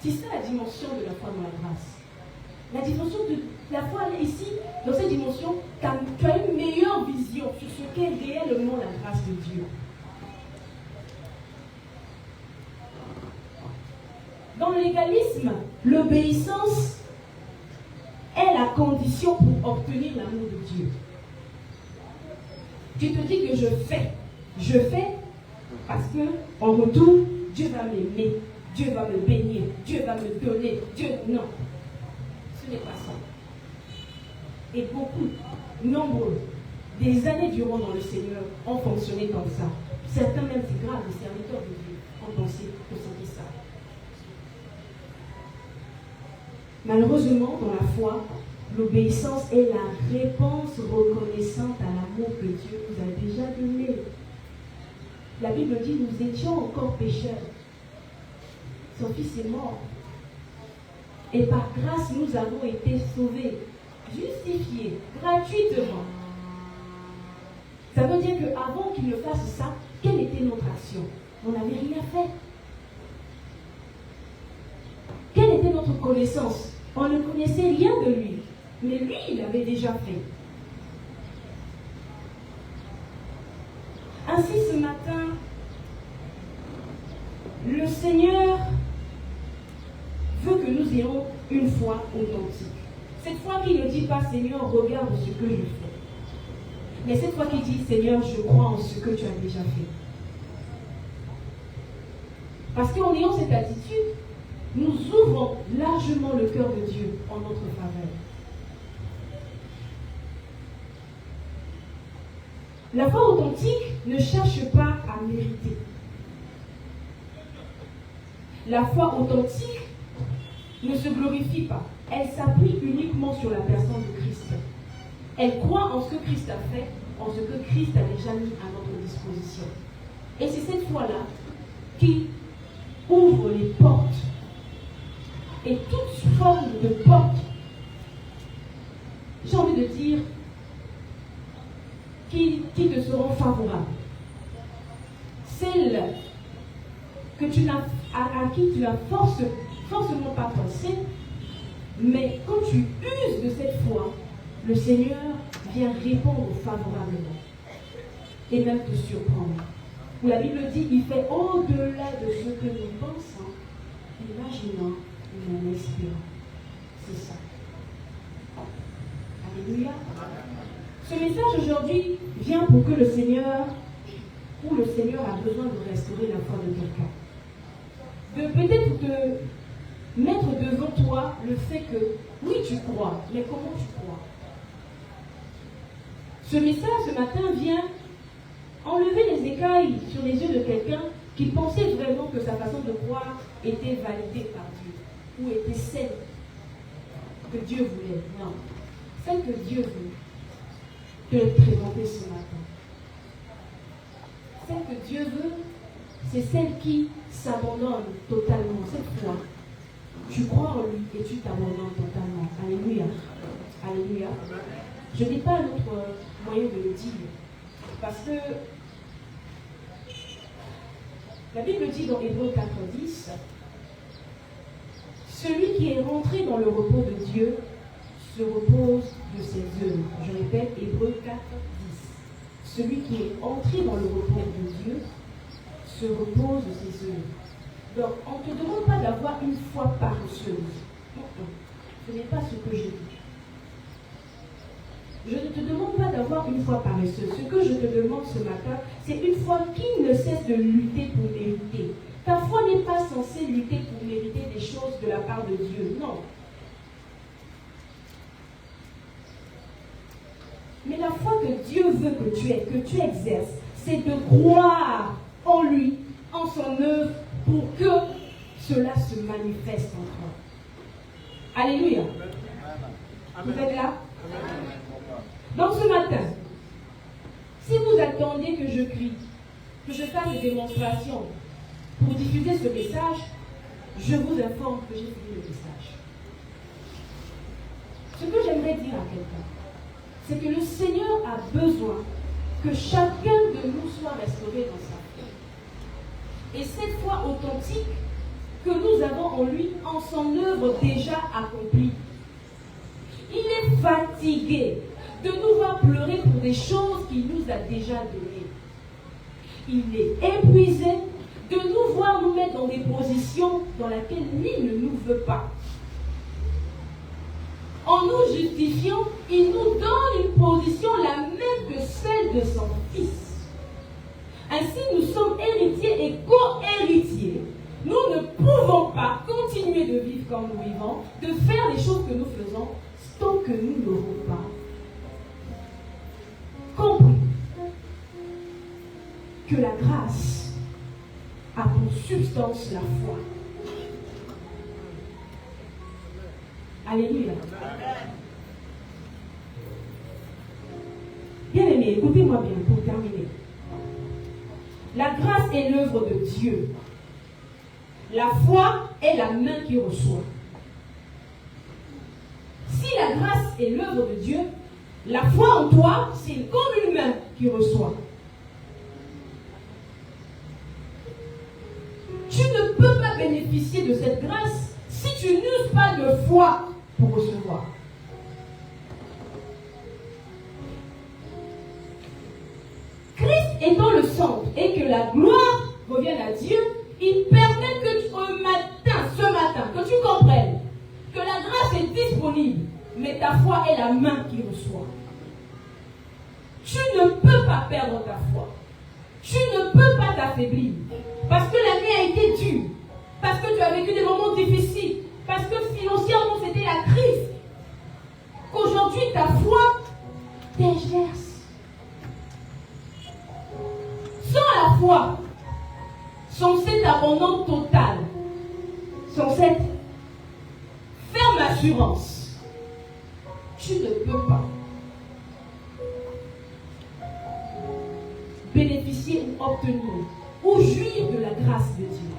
C'est ça la dimension de la foi dans la grâce. La dimension de la foi ici, dans cette dimension, tu as une meilleure vision sur ce qu'est réellement la grâce de Dieu. Dans le légalisme, l'obéissance est la condition pour obtenir l'amour de Dieu. Tu te dis que je fais parce que en retour, Dieu va m'aimer, Dieu va me bénir, Dieu va me donner, Dieu... Non, ce n'est pas ça. Et beaucoup, nombreux, des années durant dans le Seigneur ont fonctionné comme ça. Certains même, c'est grave, les serviteurs de Dieu ont pensé que c'était ça. Malheureusement, dans la foi, l'obéissance est la réponse reconnaissante à l'amour que Dieu nous a déjà donné. La Bible dit, nous étions encore pécheurs. Son Fils est mort. Et par grâce, nous avons été sauvés, justifiés, gratuitement. Ça veut dire qu'avant qu'il ne fasse ça, quelle était notre action? On n'avait rien fait. Quelle était notre connaissance? On ne connaissait rien de lui. Mais lui, il l'avait déjà fait. Ainsi, ce matin, le Seigneur veut que nous ayons une foi authentique. Cette foi qui ne dit pas, Seigneur, regarde ce que je fais. Mais cette foi qui dit, Seigneur, je crois en ce que tu as déjà fait. Parce qu'en ayant cette attitude, nous ouvrons largement le cœur de Dieu en notre faveur. La foi authentique ne cherche pas à mériter. La foi authentique ne se glorifie pas. Elle s'appuie uniquement sur la personne de Christ. Elle croit en ce que Christ a fait, en ce que Christ a déjà mis à notre disposition. Et c'est cette foi-là qui ouvre les portes. Et toute forme de porte, j'ai envie de dire, qui te seront favorables. Celles que à qui tu n'as forcément pas pensé, mais quand tu uses de cette foi, le Seigneur vient répondre favorablement et même te surprendre. Où la Bible dit, il fait au-delà de ce que nous pensons, imaginons, nous espérons. C'est ça. Alléluia. Ce message aujourd'hui vient pour que le Seigneur, ou le Seigneur a besoin de restaurer la foi de quelqu'un. De peut-être te mettre devant toi le fait que, oui, tu crois, mais comment tu crois? Ce message ce matin vient enlever les écailles sur les yeux de quelqu'un qui pensait vraiment que sa façon de croire était validée par Dieu, ou était celle que Dieu voulait. Non, celle que Dieu veut te présenter ce matin. Celle que Dieu veut, c'est celle qui s'abandonne totalement. Cette fois, tu crois en lui et tu t'abandonnes totalement. Alléluia. Alléluia. Je n'ai pas un autre moyen de le dire. Parce que La Bible dit dans Hébreux 4:10, celui qui est rentré dans le repos de Dieu se repose de ses œuvres. Je répète, Hébreux 4:10. Celui qui est entré dans le repos de Dieu se repose de ses œuvres. Donc, on ne te demande pas d'avoir une foi paresseuse. Non, ce n'est pas ce que je dis. Je ne te demande pas d'avoir une foi paresseuse. Ce que je te demande ce matin, c'est une foi qui ne cesse de lutter pour mériter. Ta foi n'est pas censée lutter pour mériter des choses de la part de Dieu. Non. Mais la foi que Dieu veut que tu aies, que tu exerces, c'est de croire en lui, en son œuvre, pour que cela se manifeste en toi. Alléluia. Vous êtes là? Donc ce matin, si vous attendez que je crie, que je fasse des démonstrations pour diffuser ce message, je vous informe que j'ai fini le message. Ce que j'aimerais dire à quelqu'un, c'est que le Seigneur a besoin que chacun de nous soit restauré dans sa foi. Et cette foi authentique que nous avons en lui, en son œuvre déjà accomplie. Il est fatigué de nous voir pleurer pour des choses qu'il nous a déjà données. Il est épuisé de nous voir nous mettre dans des positions dans lesquelles il ne nous veut pas. En nous justifiant, il nous donne une position la même que celle de son Fils. Ainsi, nous sommes héritiers et co-héritiers. Nous ne pouvons pas continuer de vivre comme nous vivons, de faire les choses que nous faisons, tant que nous n'aurons pas compris que la grâce a pour substance la foi. Alléluia. Bien-aimés, écoutez-moi bien pour terminer. La grâce est l'œuvre de Dieu. La foi est la main qui reçoit. Si la grâce est l'œuvre de Dieu, la foi en toi, c'est comme une main qui reçoit. Tu ne peux pas bénéficier de cette grâce si tu n'uses pas de foi pour recevoir. Christ étant le centre et que la gloire revienne à Dieu, il permet que ce matin, que tu comprennes que la grâce est disponible, mais ta foi est la main qui reçoit. Tu ne peux pas perdre ta foi. Tu ne peux pas t'affaiblir. Parce que l'année a été dure. Parce que tu as vécu des moments difficiles. Parce que financièrement c'était la crise. Qu'aujourd'hui ta foi t'exerce. Sans la foi, sans cette abandon total, sans cette ferme assurance, tu ne peux pas bénéficier ou obtenir ou jouir de la grâce de Dieu.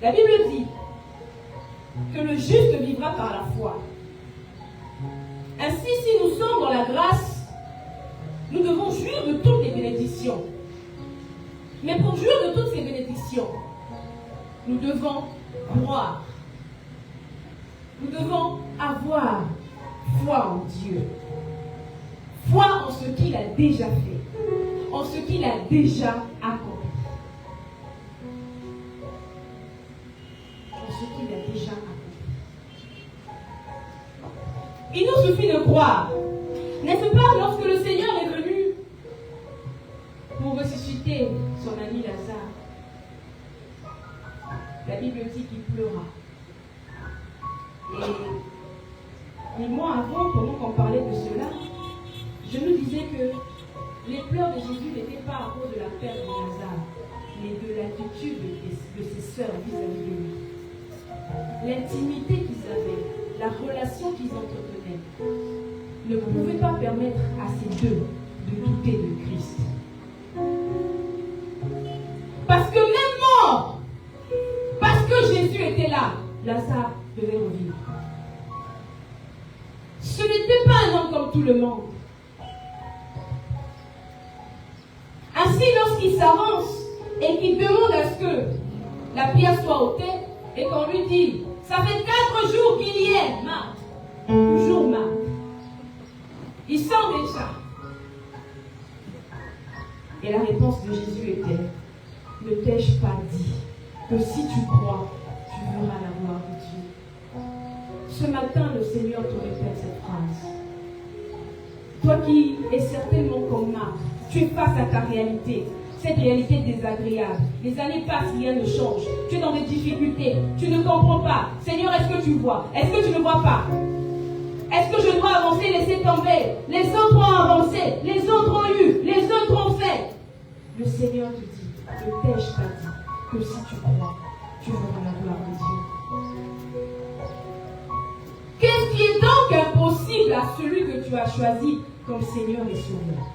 La Bible dit que le juste vivra par la foi. Ainsi, si nous sommes dans la grâce, nous devons jouir de toutes les bénédictions. Mais pour jouir de toutes ces bénédictions, nous devons croire. Nous devons avoir foi en Dieu. Foi en ce qu'il a déjà fait. En ce qu'il a déjà accompli. En ce qu'il a déjà accompli. Il nous suffit de croire. N'est-ce pas lorsque le Seigneur est venu pour ressusciter son ami Lazare, la Bible dit qu'il pleura. Et moi avant, pendant qu'on parlait de cela, je nous disais que les pleurs de Jésus n'étaient pas à cause de la perte de Lazare, mais de l'attitude de ses sœurs vis-à-vis de lui. L'intimité qu'ils avaient, la relation qu'ils entretenaient, ne pouvait pas permettre à ces deux de douter de Christ. Parce que même mort, parce que Jésus était là, Lazare devait revivre. Ce n'était pas un homme comme tout le monde. Ainsi, lorsqu'il s'avance et qu'il demande à ce que la pierre soit ôtée, et qu'on lui dit, ça fait 4 jours qu'il y est, Marc. Toujours Marc. Il sent déjà. Et la réponse de Jésus était, ne t'ai-je pas dit que si tu crois, tu verras la gloire de Dieu. Ce matin, le Seigneur te répète cette phrase. Toi qui es certainement comme Marc, tu es face à ta réalité. Cette réalité désagréable. Les années passent, rien ne change. Tu es dans des difficultés. Tu ne comprends pas. Seigneur, est-ce que tu vois? Est-ce que tu ne vois pas? Est-ce que je dois avancer, laisser tomber? Les autres ont avancé. Les autres ont eu. Les autres ont fait. Le Seigneur te dit, ne t'ai-je pas dit que si tu crois, tu verras la gloire de Dieu. Qu'est-ce qui est donc impossible à celui que tu as choisi comme Seigneur et Sauveur?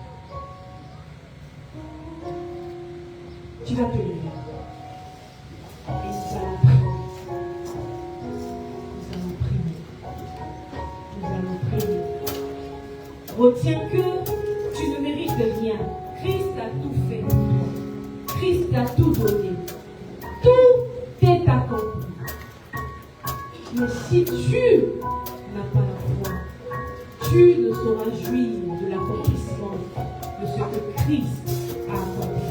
Tu vas te lever. Et nous allons prier. Nous allons prier. Retiens que tu ne mérites rien. Christ a tout fait pour toi. Christ a tout donné. Tout est accompli. Mais si tu n'as pas la foi, tu ne sauras jouir de l'accomplissement de ce que Christ a accompli.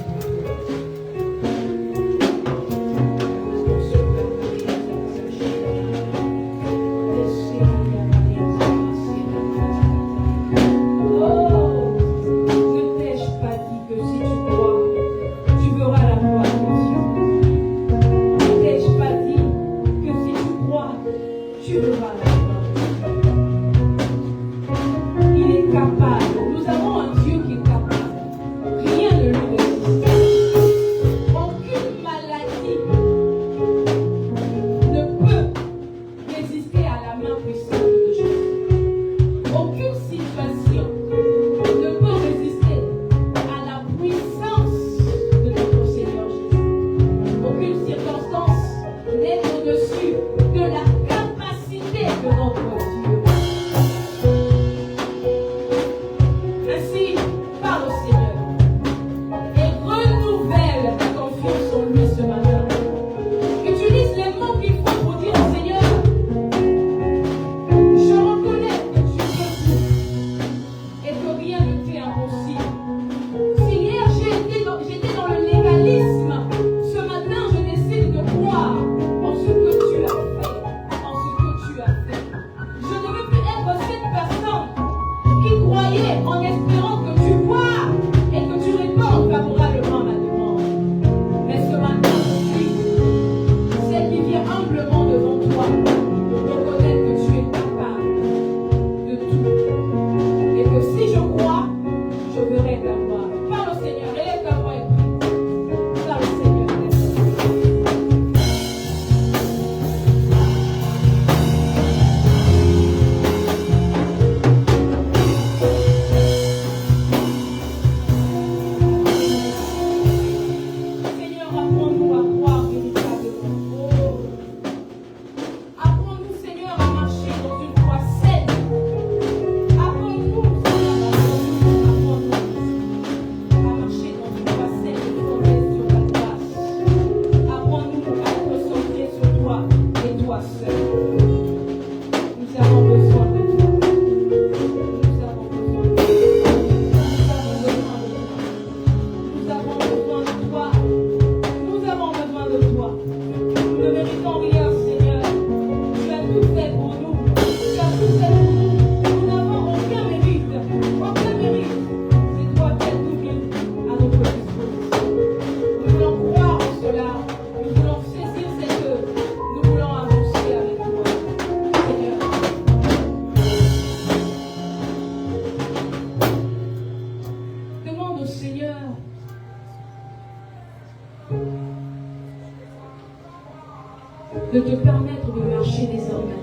de te permettre de marcher désormais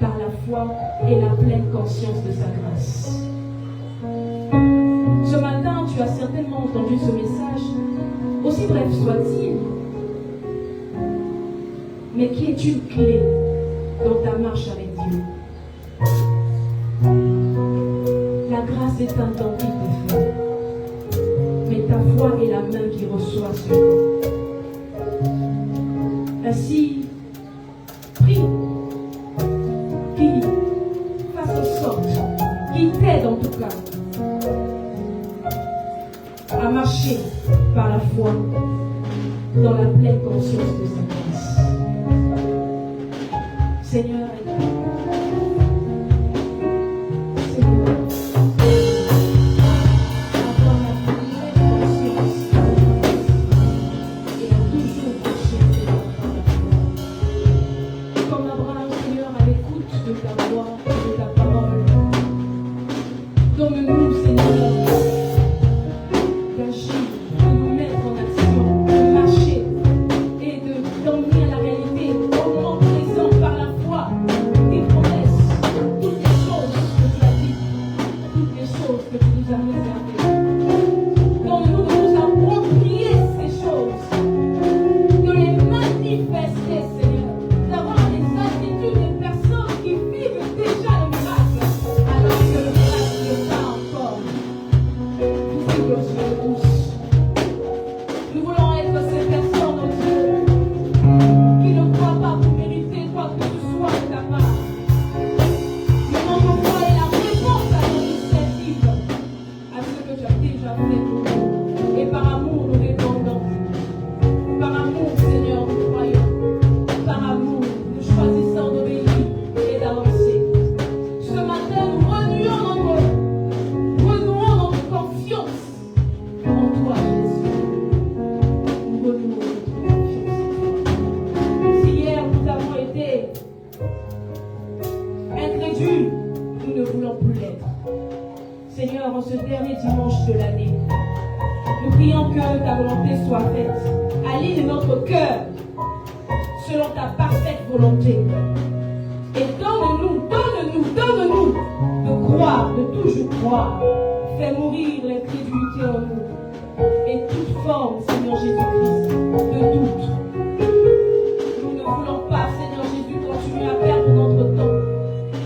par la foi et la pleine conscience de sa grâce. Ce matin, tu as certainement entendu ce message, aussi bref soit-il, mais qui est une clé dans ta marche avec Dieu. La grâce est un temps de fait, mais ta Seigneur. Ainsi, prie qu'il fasse en sorte, qu'il t'aide en tout cas à marcher par la foi dans la pleine conscience de sa grâce. Seigneur, aide-nous. Seigneur, avoir la pleine conscience et à toujours marcher par la foi. Comme Abraham, Seigneur, à l'écoute de ta voix et de ta parole. Donne-nous, Seigneur, d'agir, de nous mettre en action, de marcher et d'emmener à la réalité au moment présent par la foi tes promesses, toutes les choses que tu as dites, toutes les choses que tu nous as réservées. Donne-nous de nous approprier ces choses, de les manifester, Seigneur, d'avoir les attitudes des personnes qui vivent déjà le miracle, alors que le miracle n'est pas encore visible aux yeux de tous. Nous voulons être ces personnes, oh Dieu, qui ne croient pas vous mériter quoi que ce soit de ta part. Mais notre foi est la réponse à notre initiative, à ce que tu as déjà fait pour nous. Et par amour, nous répondons. Par amour, Seigneur, nous croyons. Par amour, nous choisissons d'obéir et d'avancer. Ce matin, nous renouons notre confiance en toi, Jésus. Nous renouons notre confiance en toi. Si hier nous avons été incrédules, nous ne voulons plus l'être. Seigneur, en ce dernier dimanche de l'année, nous prions que ta volonté soit faite. Aligne notre cœur selon ta parfaite volonté. Et donne-nous de croire, de toujours croire. Fais mourir l'incrédulité en nous. Et toute forme, Seigneur Jésus-Christ, de doute. Nous ne voulons pas, Seigneur Jésus, continuer à perdre notre temps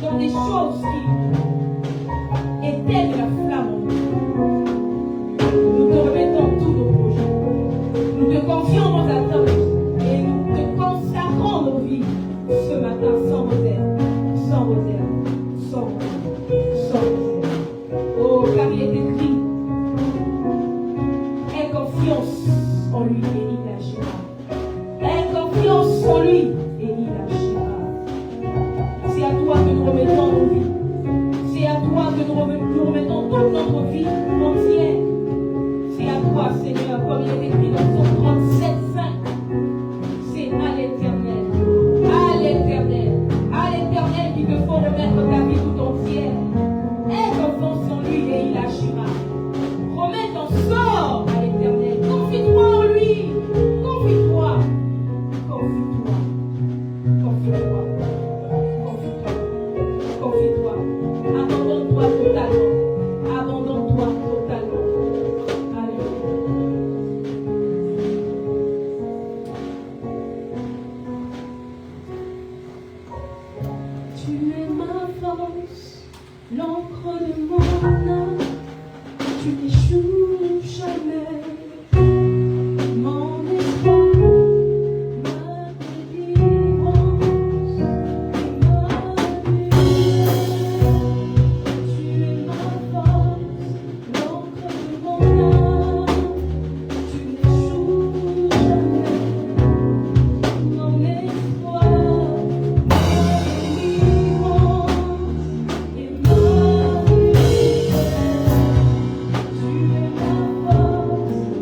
dans des choses qui éteignent la flamme en nous. Nous te remettons tous nos projets. Nous te confions nos attentes et nous te consacrons nos vies ce matin sans réserve, sans réserve, sans réserve, sans réserve. Oh, car il est écrit, aie confiance en lui et il agira. Aie confiance en lui et il agira. C'est à toi que nous remettons nos vies. C'est à toi que nous remettons toute notre vie entière. C'est à toi, Seigneur, comme il est écrit dans Psaume 37:5. C'est à l'Éternel, qu'il te faut remettre ta vie tout entière. Aie confiance en lui et il agira. Remets ton sort à l'Éternel. Confie-toi en lui. Confie-toi. Confie-toi. Confie-toi. Confie-toi. Confie-toi. Abandonne-toi totalement. Abandonne-toi totalement. Alléluia. Tu es ma force, l'encre de mon âme. Tu n'échoues jamais. Mon espoir, ma délivrance et ma lumière. Tu es ma force, l'encre de mon âme. Tu n'échoues jamais. Mon espoir, ma délivrance et ma lumière. Tu es ma force.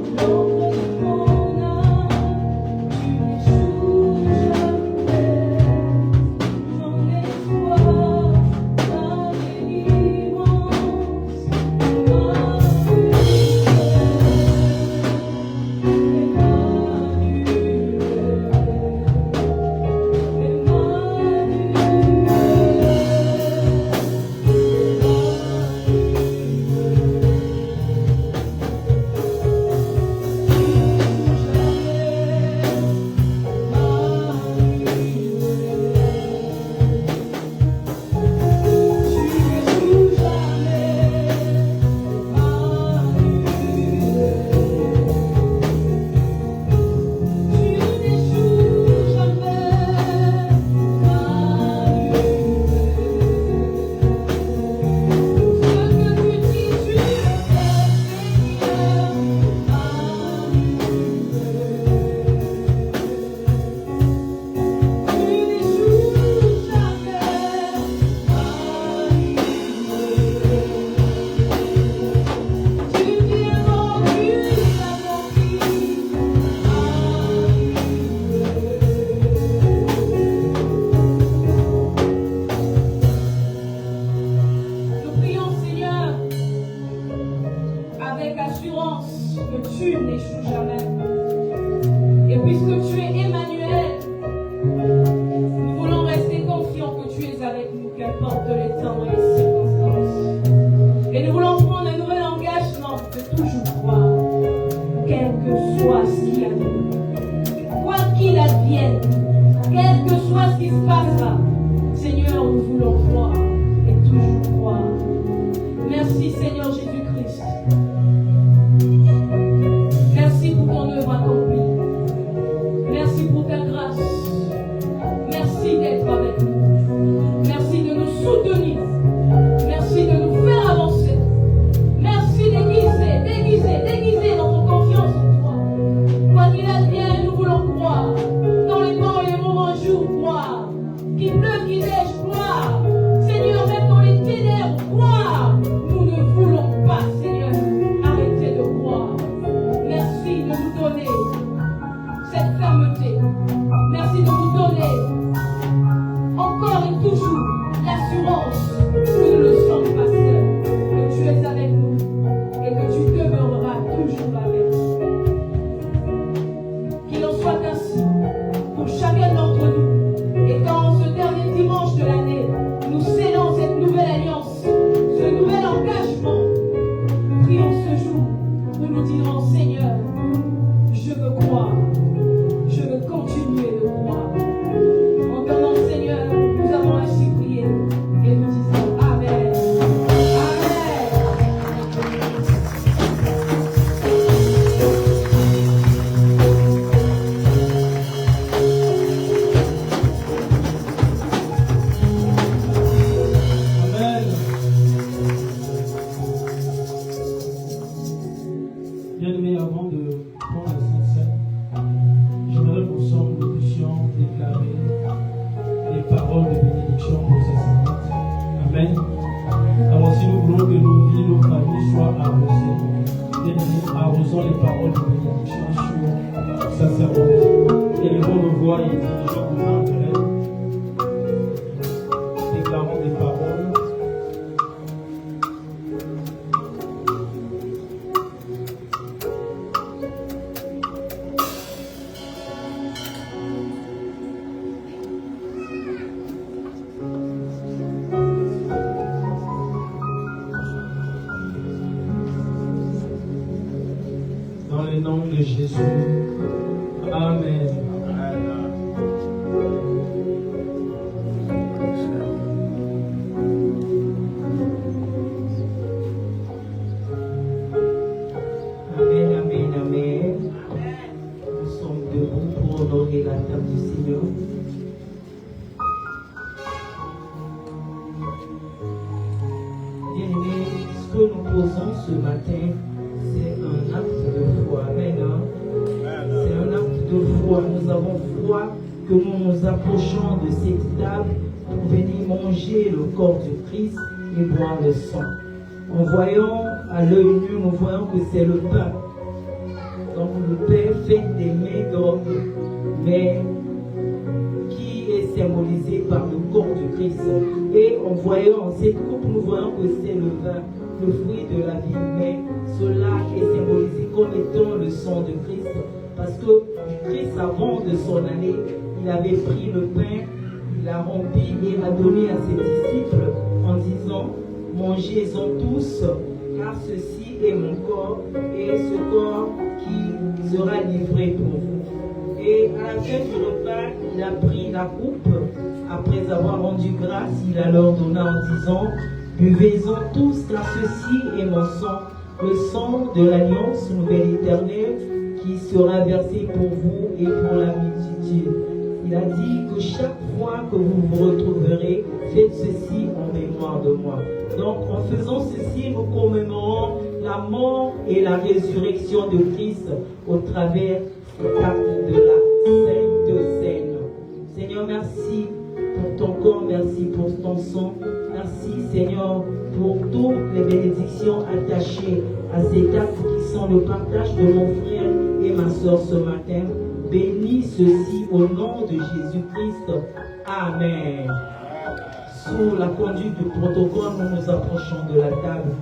importe les temps et les circonstances. Et nous voulons prendre un nouvel engagement de toujours croire, quel que soit ce qu'il y a de nous, quoi qu'il advienne, quel que soit ce qui se passera. Seigneur, nous voulons croire et toujours croire. Merci Seigneur Jésus-Christ. Merci pour ton œuvre accomplie. Merci pour ta grâce. Merci d'être avec nous. Merci de nous soutenir. Merci de nous faire avancer. Merci d'aiguiser notre confiance en toi. Quoi qu'il advienne, nous voulons croire. Dans les temps et les moments jour, croire. Qu'il pleuve, qu'il neige, croire. Seigneur, même dans les ténèbres, croire. Nous ne voulons pas, Seigneur, arrêter de croire. Merci de nous donner cette fermeté. Merci de nous donner encore et toujours l'assurance que nous ne sommes pas seuls, que tu es avec nous et que tu demeureras toujours avec nous. Qu'il en soit ainsi pour chacun d'entre nous. Et dans ce dernier dimanche de l'année, nous scellons cette nouvelle alliance, ce nouvel engagement. Nous prions ce jour où nous dirons, Seigneur, je veux croire, je veux continuer de croire. Entendons, Seigneur, nous avons ainsi prié et nous disons Amen. Amen. Bien-aimés, avant de prendre la Sainte Seine, j'aimerais qu'ensemble nous puissions déclarer les paroles de bénédiction pour ces saintes. Amen. Alors si nous voulons que nos vies, nos familles soient arrosées, bien-aimés, arrosons les paroles de bénédiction sur sa servante. Élevons nos voix et dirigeons nos intérêts. Déclarons des paroles. Dans le nom de Jésus. Amen. Amen, amen, amen. Nous sommes debout pour honorer la table du Seigneur. Bien-aimés, ce que nous posons ce matin, c'est un acte de foi. Amen. C'est un acte de foi. Nous avons foi que nous nous approchons de cette table pour venir manger le corps du Christ et boire le sang. En voyant à l'œil nu, nous voyons que c'est le pain. Donc le pain fait des mains d'homme, mais qui est symbolisé par le corps du Christ. Et en voyant cette coupe, nous voyons que c'est le vin, le fruit de la vie. Mais cela est symbolisé comme étant le sang de Christ. Parce que Christ, avant de s'en aller, il avait pris le pain, il l'a rempli et a donné à ses disciples en disant, mangez-en tous, car ceci est mon corps et ce corps qui sera livré pour vous. Et à la fin du repas, il a pris la coupe. Après avoir rendu grâce, il a leur donné en disant, buvez-en tous, car ceci est mon sang, le sang de l'alliance nouvelle éternelle qui sera versé pour vous et pour la multitude. Il a dit que chaque fois que vous vous retrouverez, faites ceci en mémoire de moi. Donc en faisant ceci, nous commémorons la mort et la résurrection de Christ au travers cet acte de la Sainte Seine. Seigneur, merci pour ton corps, merci pour ton sang. Merci Seigneur pour toutes les bénédictions attachées à cet acte qui sont le partage de mon frère et ma soeur ce matin. Bénis ceci au nom de Jésus-Christ. Amen. Sous la conduite du protocole, nous nous approchons de la table.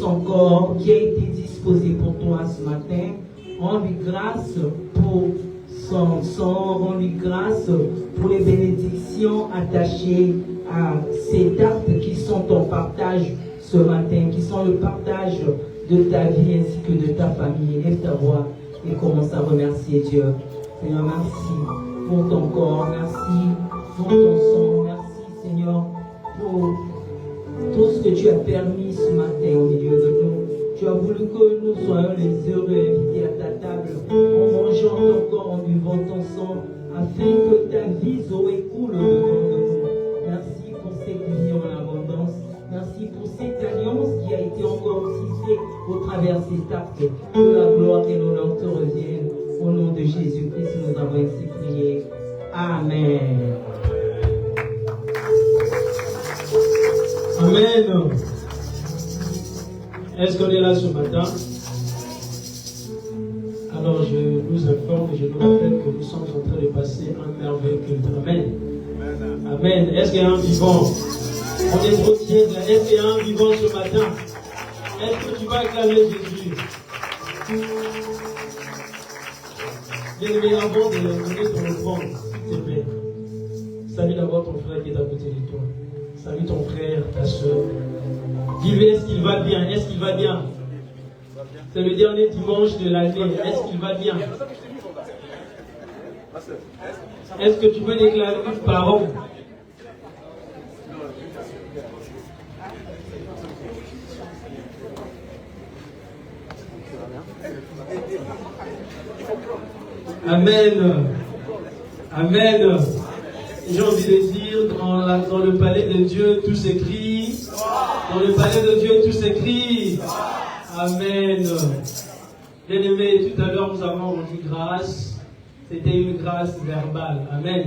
son corps qui a été disposé pour toi ce matin. Rends-lui grâce pour son sang, rends-lui grâce pour les bénédictions attachées à ces actes qui sont ton partage ce matin, qui sont le partage de ta vie ainsi que de ta famille. Lève ta voix et commence à remercier Dieu. Seigneur, merci pour ton corps, merci pour ton sang, merci Seigneur pour tout ce que tu as permis ce matin au milieu de nous. Tu as voulu que nous soyons les heureux invités à ta table en mangeant ton corps, en buvant ton sang, afin que ta vie Zoé coule au-devant de nous. Merci pour cette vie en abondance. Merci pour cette alliance qui a été encore tissée au travers de cet acte. Que la gloire et l'honneur te reviennent. Au nom de Jésus-Christ, nous avons ainsi prié. Amen. Amen. Est-ce qu'on est là ce matin? Alors je nous informe et je nous rappelle que nous sommes en train de passer un merveilleux culte. Amen. Amen. Est-ce qu'il y a un vivant? On est trop tiède. Est-ce qu'il y a un vivant ce matin? Est-ce que tu vas acclamer Jésus? Bien-aimé, avant de donner ton offrande, s'il te plaît, salue d'abord ton frère qui est à côté de toi. Salue ton frère, ta soeur. Dis-lui, est-ce qu'il va bien? Est-ce qu'il va bien? C'est le dernier dimanche de l'année. Est-ce qu'il va bien? Est-ce que tu peux déclarer une parole? Amen. Amen. J'ai envie de dire, dans le palais de Dieu, tout s'écrit. Dans le palais de Dieu, tout s'écrit. Amen. Bien-aimés, tout à l'heure, nous avons rendu grâce. C'était une grâce verbale. Amen.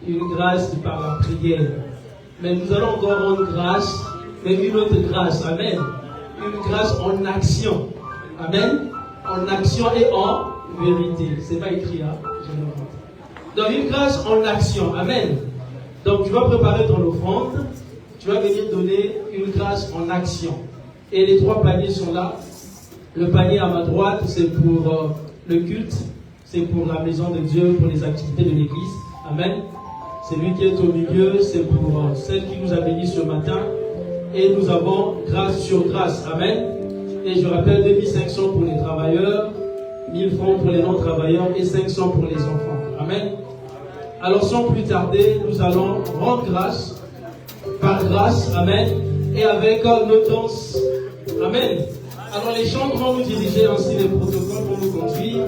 Une grâce par la prière. Mais nous allons encore rendre grâce, mais une autre grâce. Amen. Une grâce en action. Amen. En action et en vérité. C'est pas écrit, hein? Donc une grâce en action. Amen. Donc tu vas préparer ton offrande. Tu vas venir donner une grâce en action. Et les 3 paniers sont là. Le panier à ma droite, c'est pour le culte. C'est pour la maison de Dieu, pour les activités de l'église. Amen. Celui qui est au milieu, c'est pour celle qui nous a bénis ce matin. Et nous avons grâce sur grâce. Amen. Et je rappelle 2500 pour les travailleurs, 1000 francs pour les non-travailleurs et 500 pour les enfants. Amen. Alors sans plus tarder, nous allons rendre grâce, par grâce, amen, et avec nos danses. Amen. Alors les chants vont nous diriger, ainsi les protocoles vont nous conduire,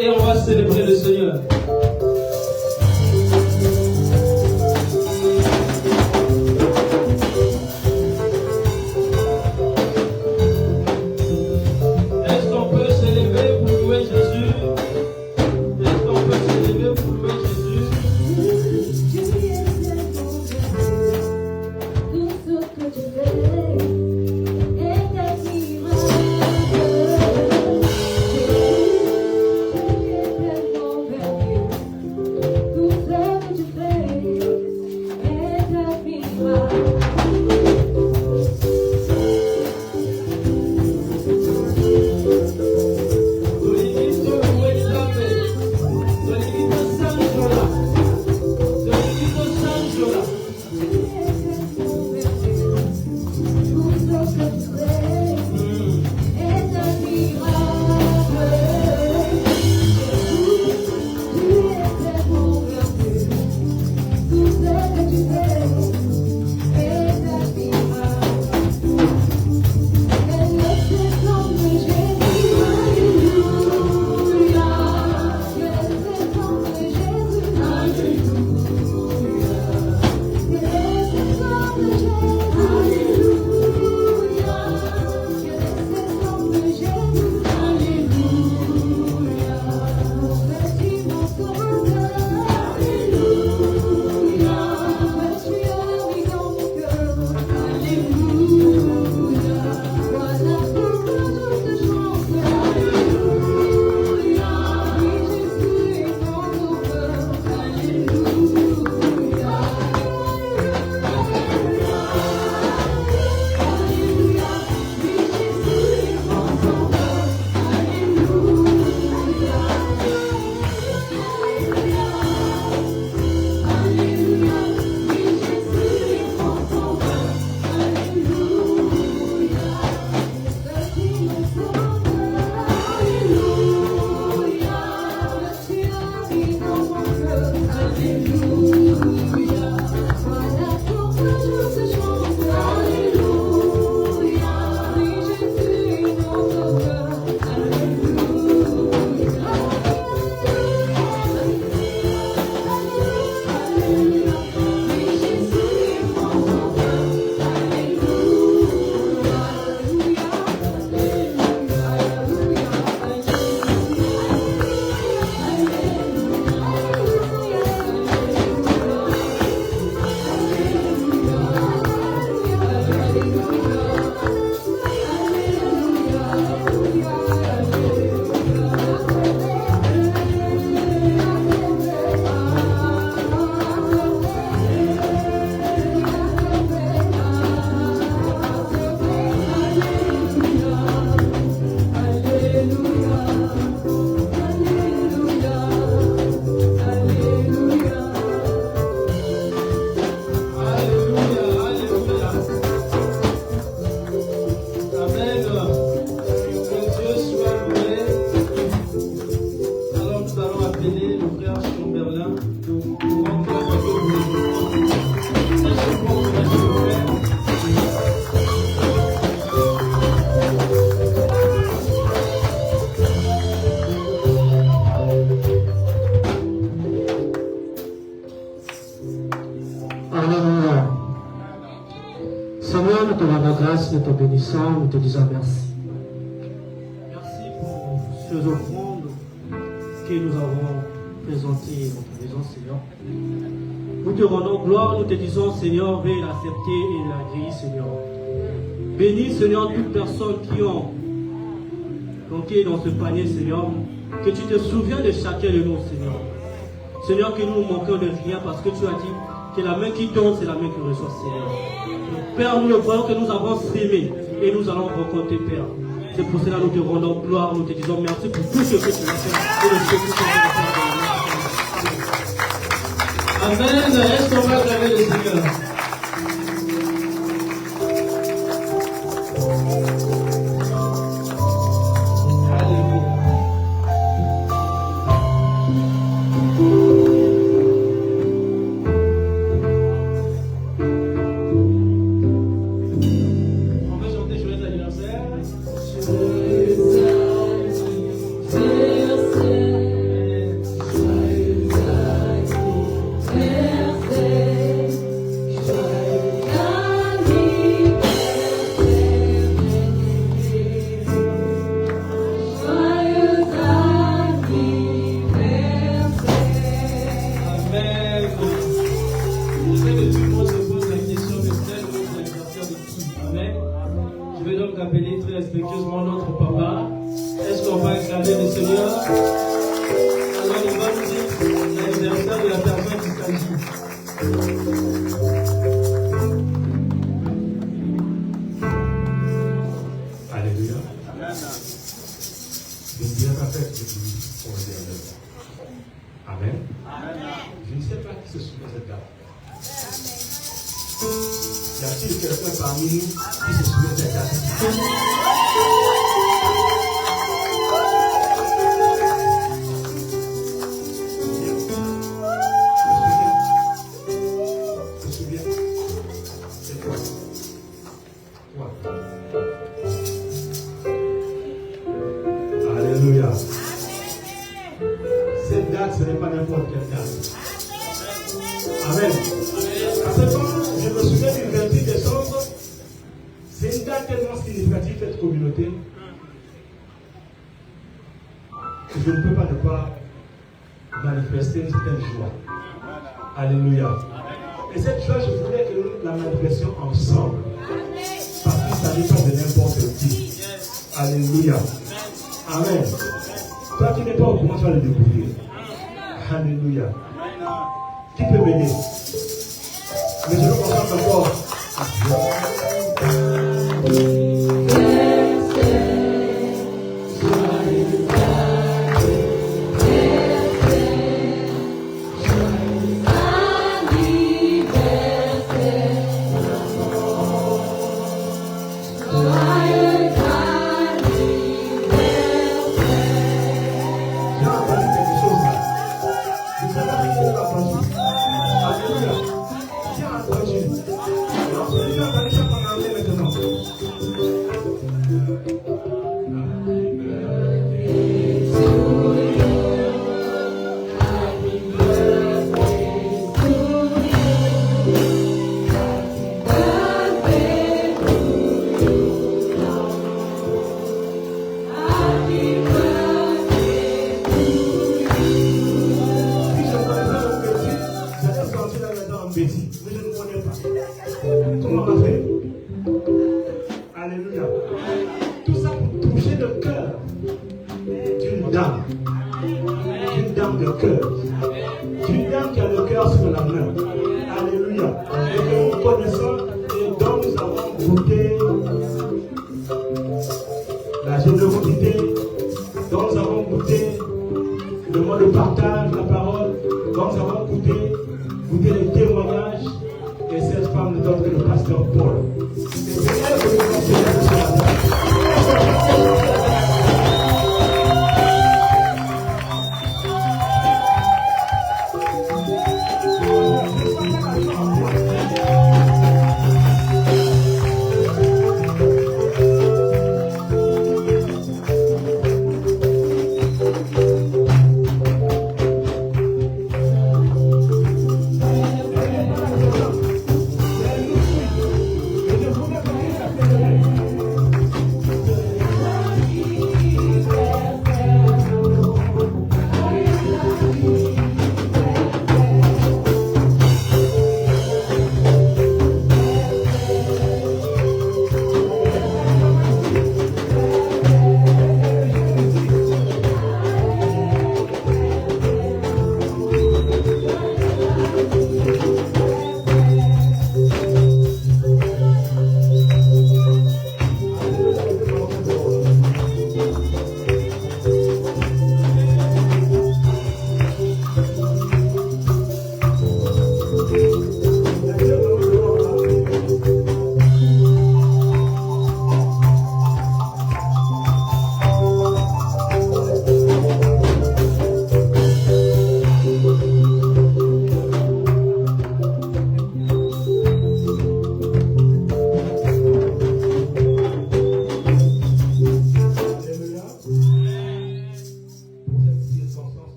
et on va célébrer le Seigneur. grâce, nous te bénissons, nous te disons merci. Merci pour ces offrandes que nous avons présentées dans ta maison, Seigneur. Nous te rendons gloire, nous te disons, Seigneur, veuille l'accepter et l'accueillir, Seigneur. Bénis, Seigneur, toutes personnes qui ont manqué dans ce panier, Seigneur. Que tu te souviens de chacun de nous, Seigneur. Seigneur, que nous manquons de rien parce que tu as dit que la main qui tombe, c'est la main qui reçoit, Seigneur. Père, nous le voyons que nous avons s'aimé et nous allons rencontrer, Père. C'est pour cela que nous te rendons gloire, nous te disons merci pour tout ce que tu as fait et le ce que tu as fait. Amen. Est-ce qu'on va acclamer le Seigneur?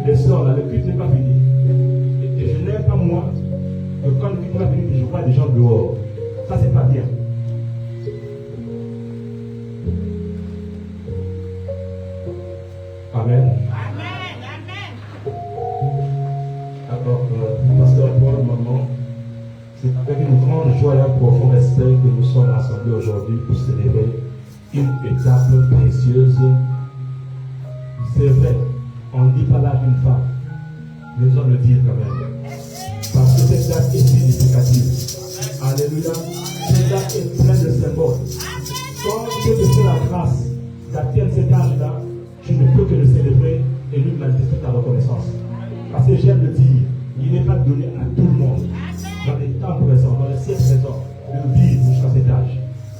Les sœurs, là, le culte n'est pas fini. Et je n'aime pas, moi, que quand le culte n'est pas fini, je vois des gens dehors. Ça, c'est pas bien. Amen. Alors, pasteur Paul, maman, c'est avec une grande joie et un profond respect que nous sommes rassemblés aujourd'hui pour célébrer une étape précieuse. C'est vrai, on ne dit pas l'âge d'une femme, mais nous allons le dire quand même. Parce que cette date est significative. Alléluia. Cette date est pleine de symboles. Quand Dieu te fait la grâce d'atteindre cet âge-là, tu ne peux que le célébrer et lui manifester ta reconnaissance. Parce que j'aime le dire, il n'est pas donné à tout le monde, dans les temps présents, dans les siècles présents, de vivre jusqu'à cet âge.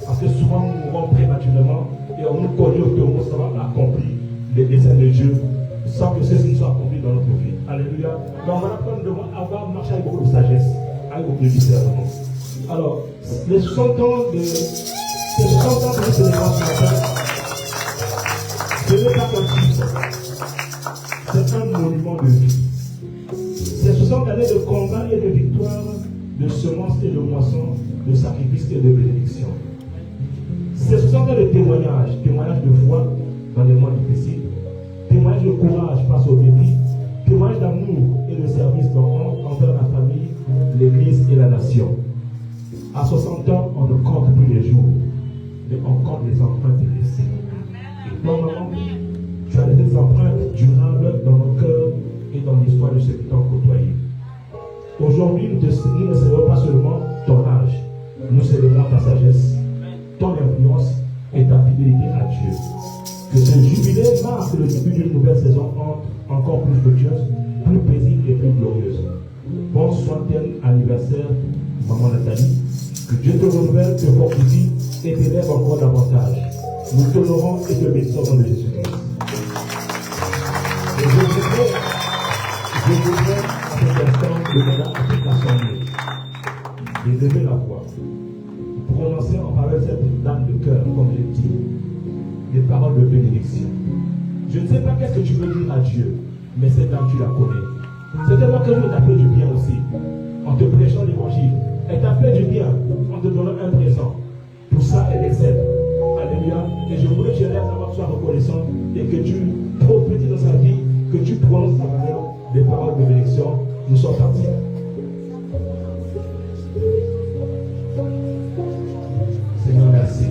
Parce que souvent nous mourons prématurément et on nous connaît que nous avons accompli les desseins de Dieu sans que ceux-ci soient accomplis dans notre vie. Alléluia. Donc voilà pourquoi nous devons avoir marché avec beaucoup de sagesse, avec beaucoup de discernement. Alors, les 60 ans de nous célébrons ce matin, ce n'est pas qu'un chiffre, c'est un monument de vie. C'est 60 années de combat et de victoire, de semences et de moissons, de sacrifices et de bénédictions. C'est 60 ans de témoignages, témoignages de foi dans les moments difficiles, témoignages de courage face aux défis, témoignages d'amour et de service envers la famille, l'Église et la nation. À 60 ans, on ne compte plus les jours, mais on compte les empreintes laissées. Et normalement, tu as des empreintes durables dans nos cœurs et dans l'histoire de ceux qui t'ont côtoyé. Aujourd'hui, nous ne célébrons pas seulement ton âge, nous célébrons ta sagesse, ton influence et ta fidélité à Dieu. Que ce jubilé marque le début d'une nouvelle saison encore plus fructueuse, plus paisible et plus glorieuse. Bon 60e anniversaire, maman Nathalie. Que Dieu te renouvelle, te fortifie et t'élève encore davantage. Nous t'honorons et te bénissons au nom de Jésus-Christ. Et je voudrais à cet instant demander à toute l'assemblée de lever la voix, prononcer en faveur de cette dame de cœur, comme j'ai dit, des paroles de bénédiction. Je ne sais pas qu'est-ce que tu veux dire à Dieu, mais cette dame, tu la connais. C'est tellement que Dieu t'a fait du bien aussi, en te prêchant l'évangile. Elle t'a fait du bien en te donnant un présent. Pour ça, elle excelle. Alléluia. Et je voudrais que tu lèves ta voix, sois reconnaissant et que tu prophétises dans sa vie, que tu prononces à travers des paroles de bénédiction. Nous sommes partis. Seigneur, merci.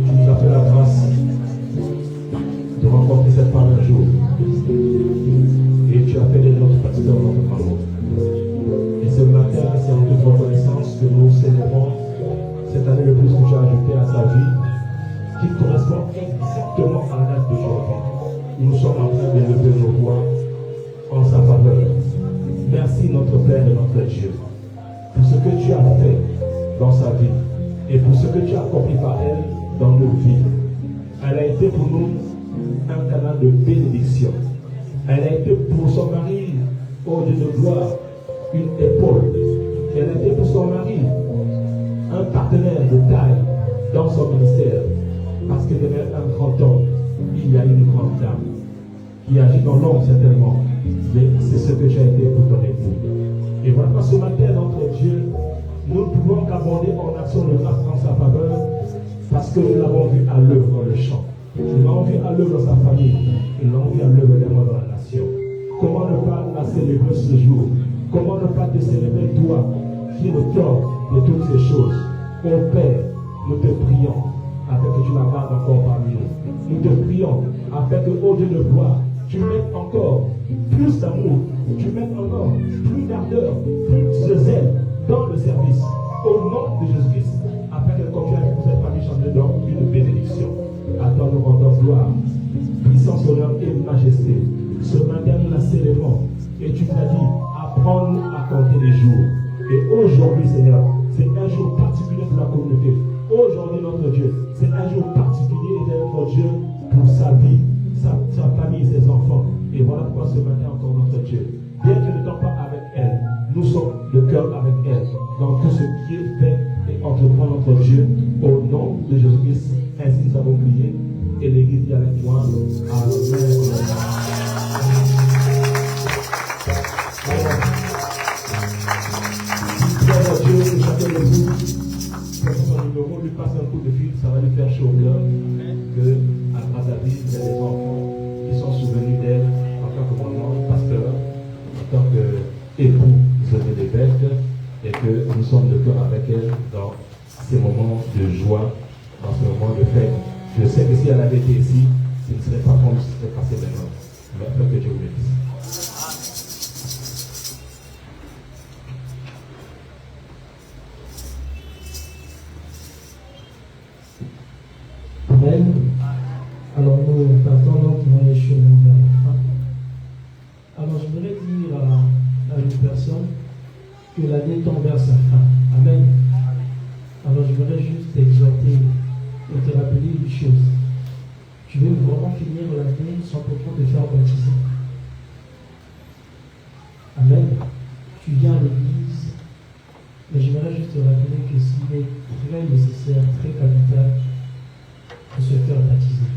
Tu nous as fait la grâce de rencontrer cette femme un jour. Et tu as fait de notre pasteur notre parole. Et ce matin, c'est en toute reconnaissance que nous célébrons cette année le plus que tu as ajouté à sa vie, qui correspond exactement à la date d'aujourd'hui. Nous sommes en train de lever nos voix en sa faveur. Merci notre Père et notre Dieu pour ce que tu as fait dans sa vie et pour ce que tu as accompli par elle dans nos vies. Elle a été pour nous un canal de bénédiction. Elle a été pour son mari, ô Dieu de gloire, une épaule. Elle a été pour son mari un partenaire de taille dans son ministère. Parce qu'elle avait un grand homme, il y a une grande dame qui agit dans l'ombre certainement. Mais c'est ce que j'ai été pour ton époux. Et voilà, ce matin, notre Dieu, nous ne pouvons qu'abonder en action de grâce en sa faveur parce que nous l'avons vu à l'œuvre dans le champ. Nous l'avons vu à l'œuvre dans sa famille. Nous l'avons vu à l'œuvre également dans la nation. Comment ne pas la célébrer ce jour? Comment ne pas te célébrer toi, qui es le cœur de toutes ces choses? Ô Père, nous te prions afin que tu la gardes encore parmi nous. Nous te prions afin que, ô Dieu de gloire, tu mettes encore plus d'amour, tu mettes encore plus d'ardeur, plus de zèle dans le service. Au nom de Jésus-Christ, afin que comme tu as vu pour cette famille changer dans une bénédiction. À toi nous rendons gloire, puissance, honneur et majesté. Ce matin nous la célébrons. Et tu t'as dit, apprends-nous à compter les jours. Et aujourd'hui, Seigneur, c'est un jour particulier pour la communauté. Aujourd'hui, notre Dieu, c'est un jour particulier, notre Dieu, pour sa vie, sa famille, ses enfants. Et voilà pourquoi ce matin encore, notre Dieu, bien que nous ne sommes pas avec elle, nous sommes de cœur avec elle, dans tout ce qui est fait et entreprend notre Dieu, au nom de Jésus-Christ. Ainsi nous avons prié, et l'Église dit avec moi, Amen. épouser des bêtes et que nous sommes de cœur avec elle dans ces moments de joie, dans ce moment de fête. Je sais que si elle avait été ici, ce ne serait pas comme ce qui s'est passé maintenant. Mais que Dieu vous bénisse. Amen. Alors nous partons lentement les chemins vers la fin. Alors je voudrais dire à une personne que l'année tend vers sa fin. Amen. Alors je voudrais juste t'exhorter et te rappeler une chose. Tu veux vraiment finir l'année sans pourtant te faire baptiser. Amen. Tu viens à l'église, mais j'aimerais juste te rappeler que s'il est très nécessaire, très capital, de se faire baptiser.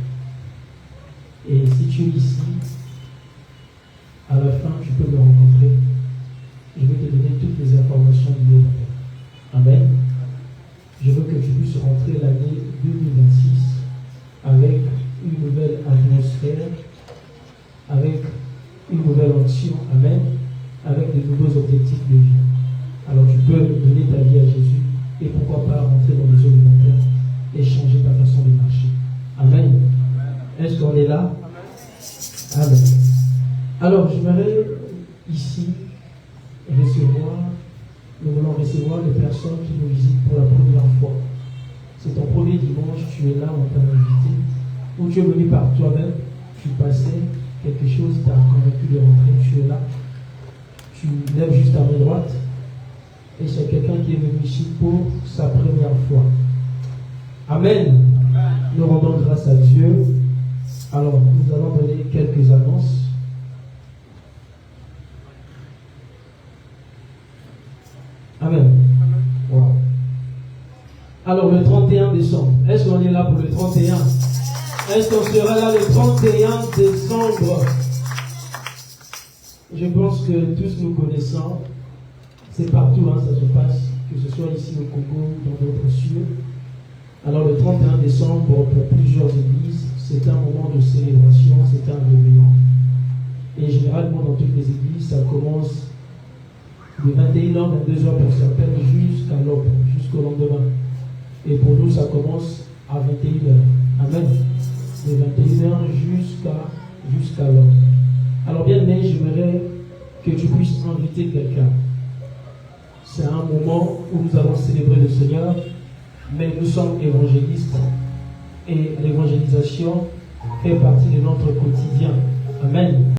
Et si tu es ici, à la fin, tu peux me rencontrer. Je vais te donner toutes les informations liées au baptême. Amen. Je veux que tu puisses rentrer l'année 2026 avec une nouvelle atmosphère, avec une nouvelle onction. Amen. Avec de nouveaux objectifs de vie. Alors tu peux donner ta vie à Jésus et pourquoi pas rentrer dans les eaux du baptême et changer ta façon de marcher. Amen. Est-ce qu'on est là? Amen. Alors, j'aimerais ici nous voulons recevoir les personnes qui nous visitent pour la première fois. C'est ton premier dimanche, tu es là, on t'a invité, ou tu es venu par toi-même, tu passais, quelque chose t'a convaincu de rentrer, tu es là, tu lèves juste à main droite, et c'est quelqu'un qui est venu ici pour sa première fois. Amen. Nous rendons grâce à Dieu. Alors, nous allons donner quelques annonces. Amen. Wow. Alors, le 31 décembre, est-ce qu'on est là pour le 31? Est-ce qu'on sera là le 31 décembre? Je pense que tous nous connaissons. C'est partout, ça se passe, que ce soit ici au Congo ou dans d'autres cieux. Alors le 31 décembre, pour plusieurs églises, c'est un moment de célébration, c'est un réveillon. Et généralement, dans toutes les églises, ça commence de 21h, 22h pour certaines, jusqu'à l'aube, jusqu'au lendemain. Et pour nous, ça commence à 21h. Amen. De 21h jusqu'à l'aube. Alors bien aimé, j'aimerais que tu puisses inviter quelqu'un. C'est un moment où nous allons célébrer le Seigneur, mais nous sommes évangélistes et l'évangélisation fait partie de notre quotidien. Amen.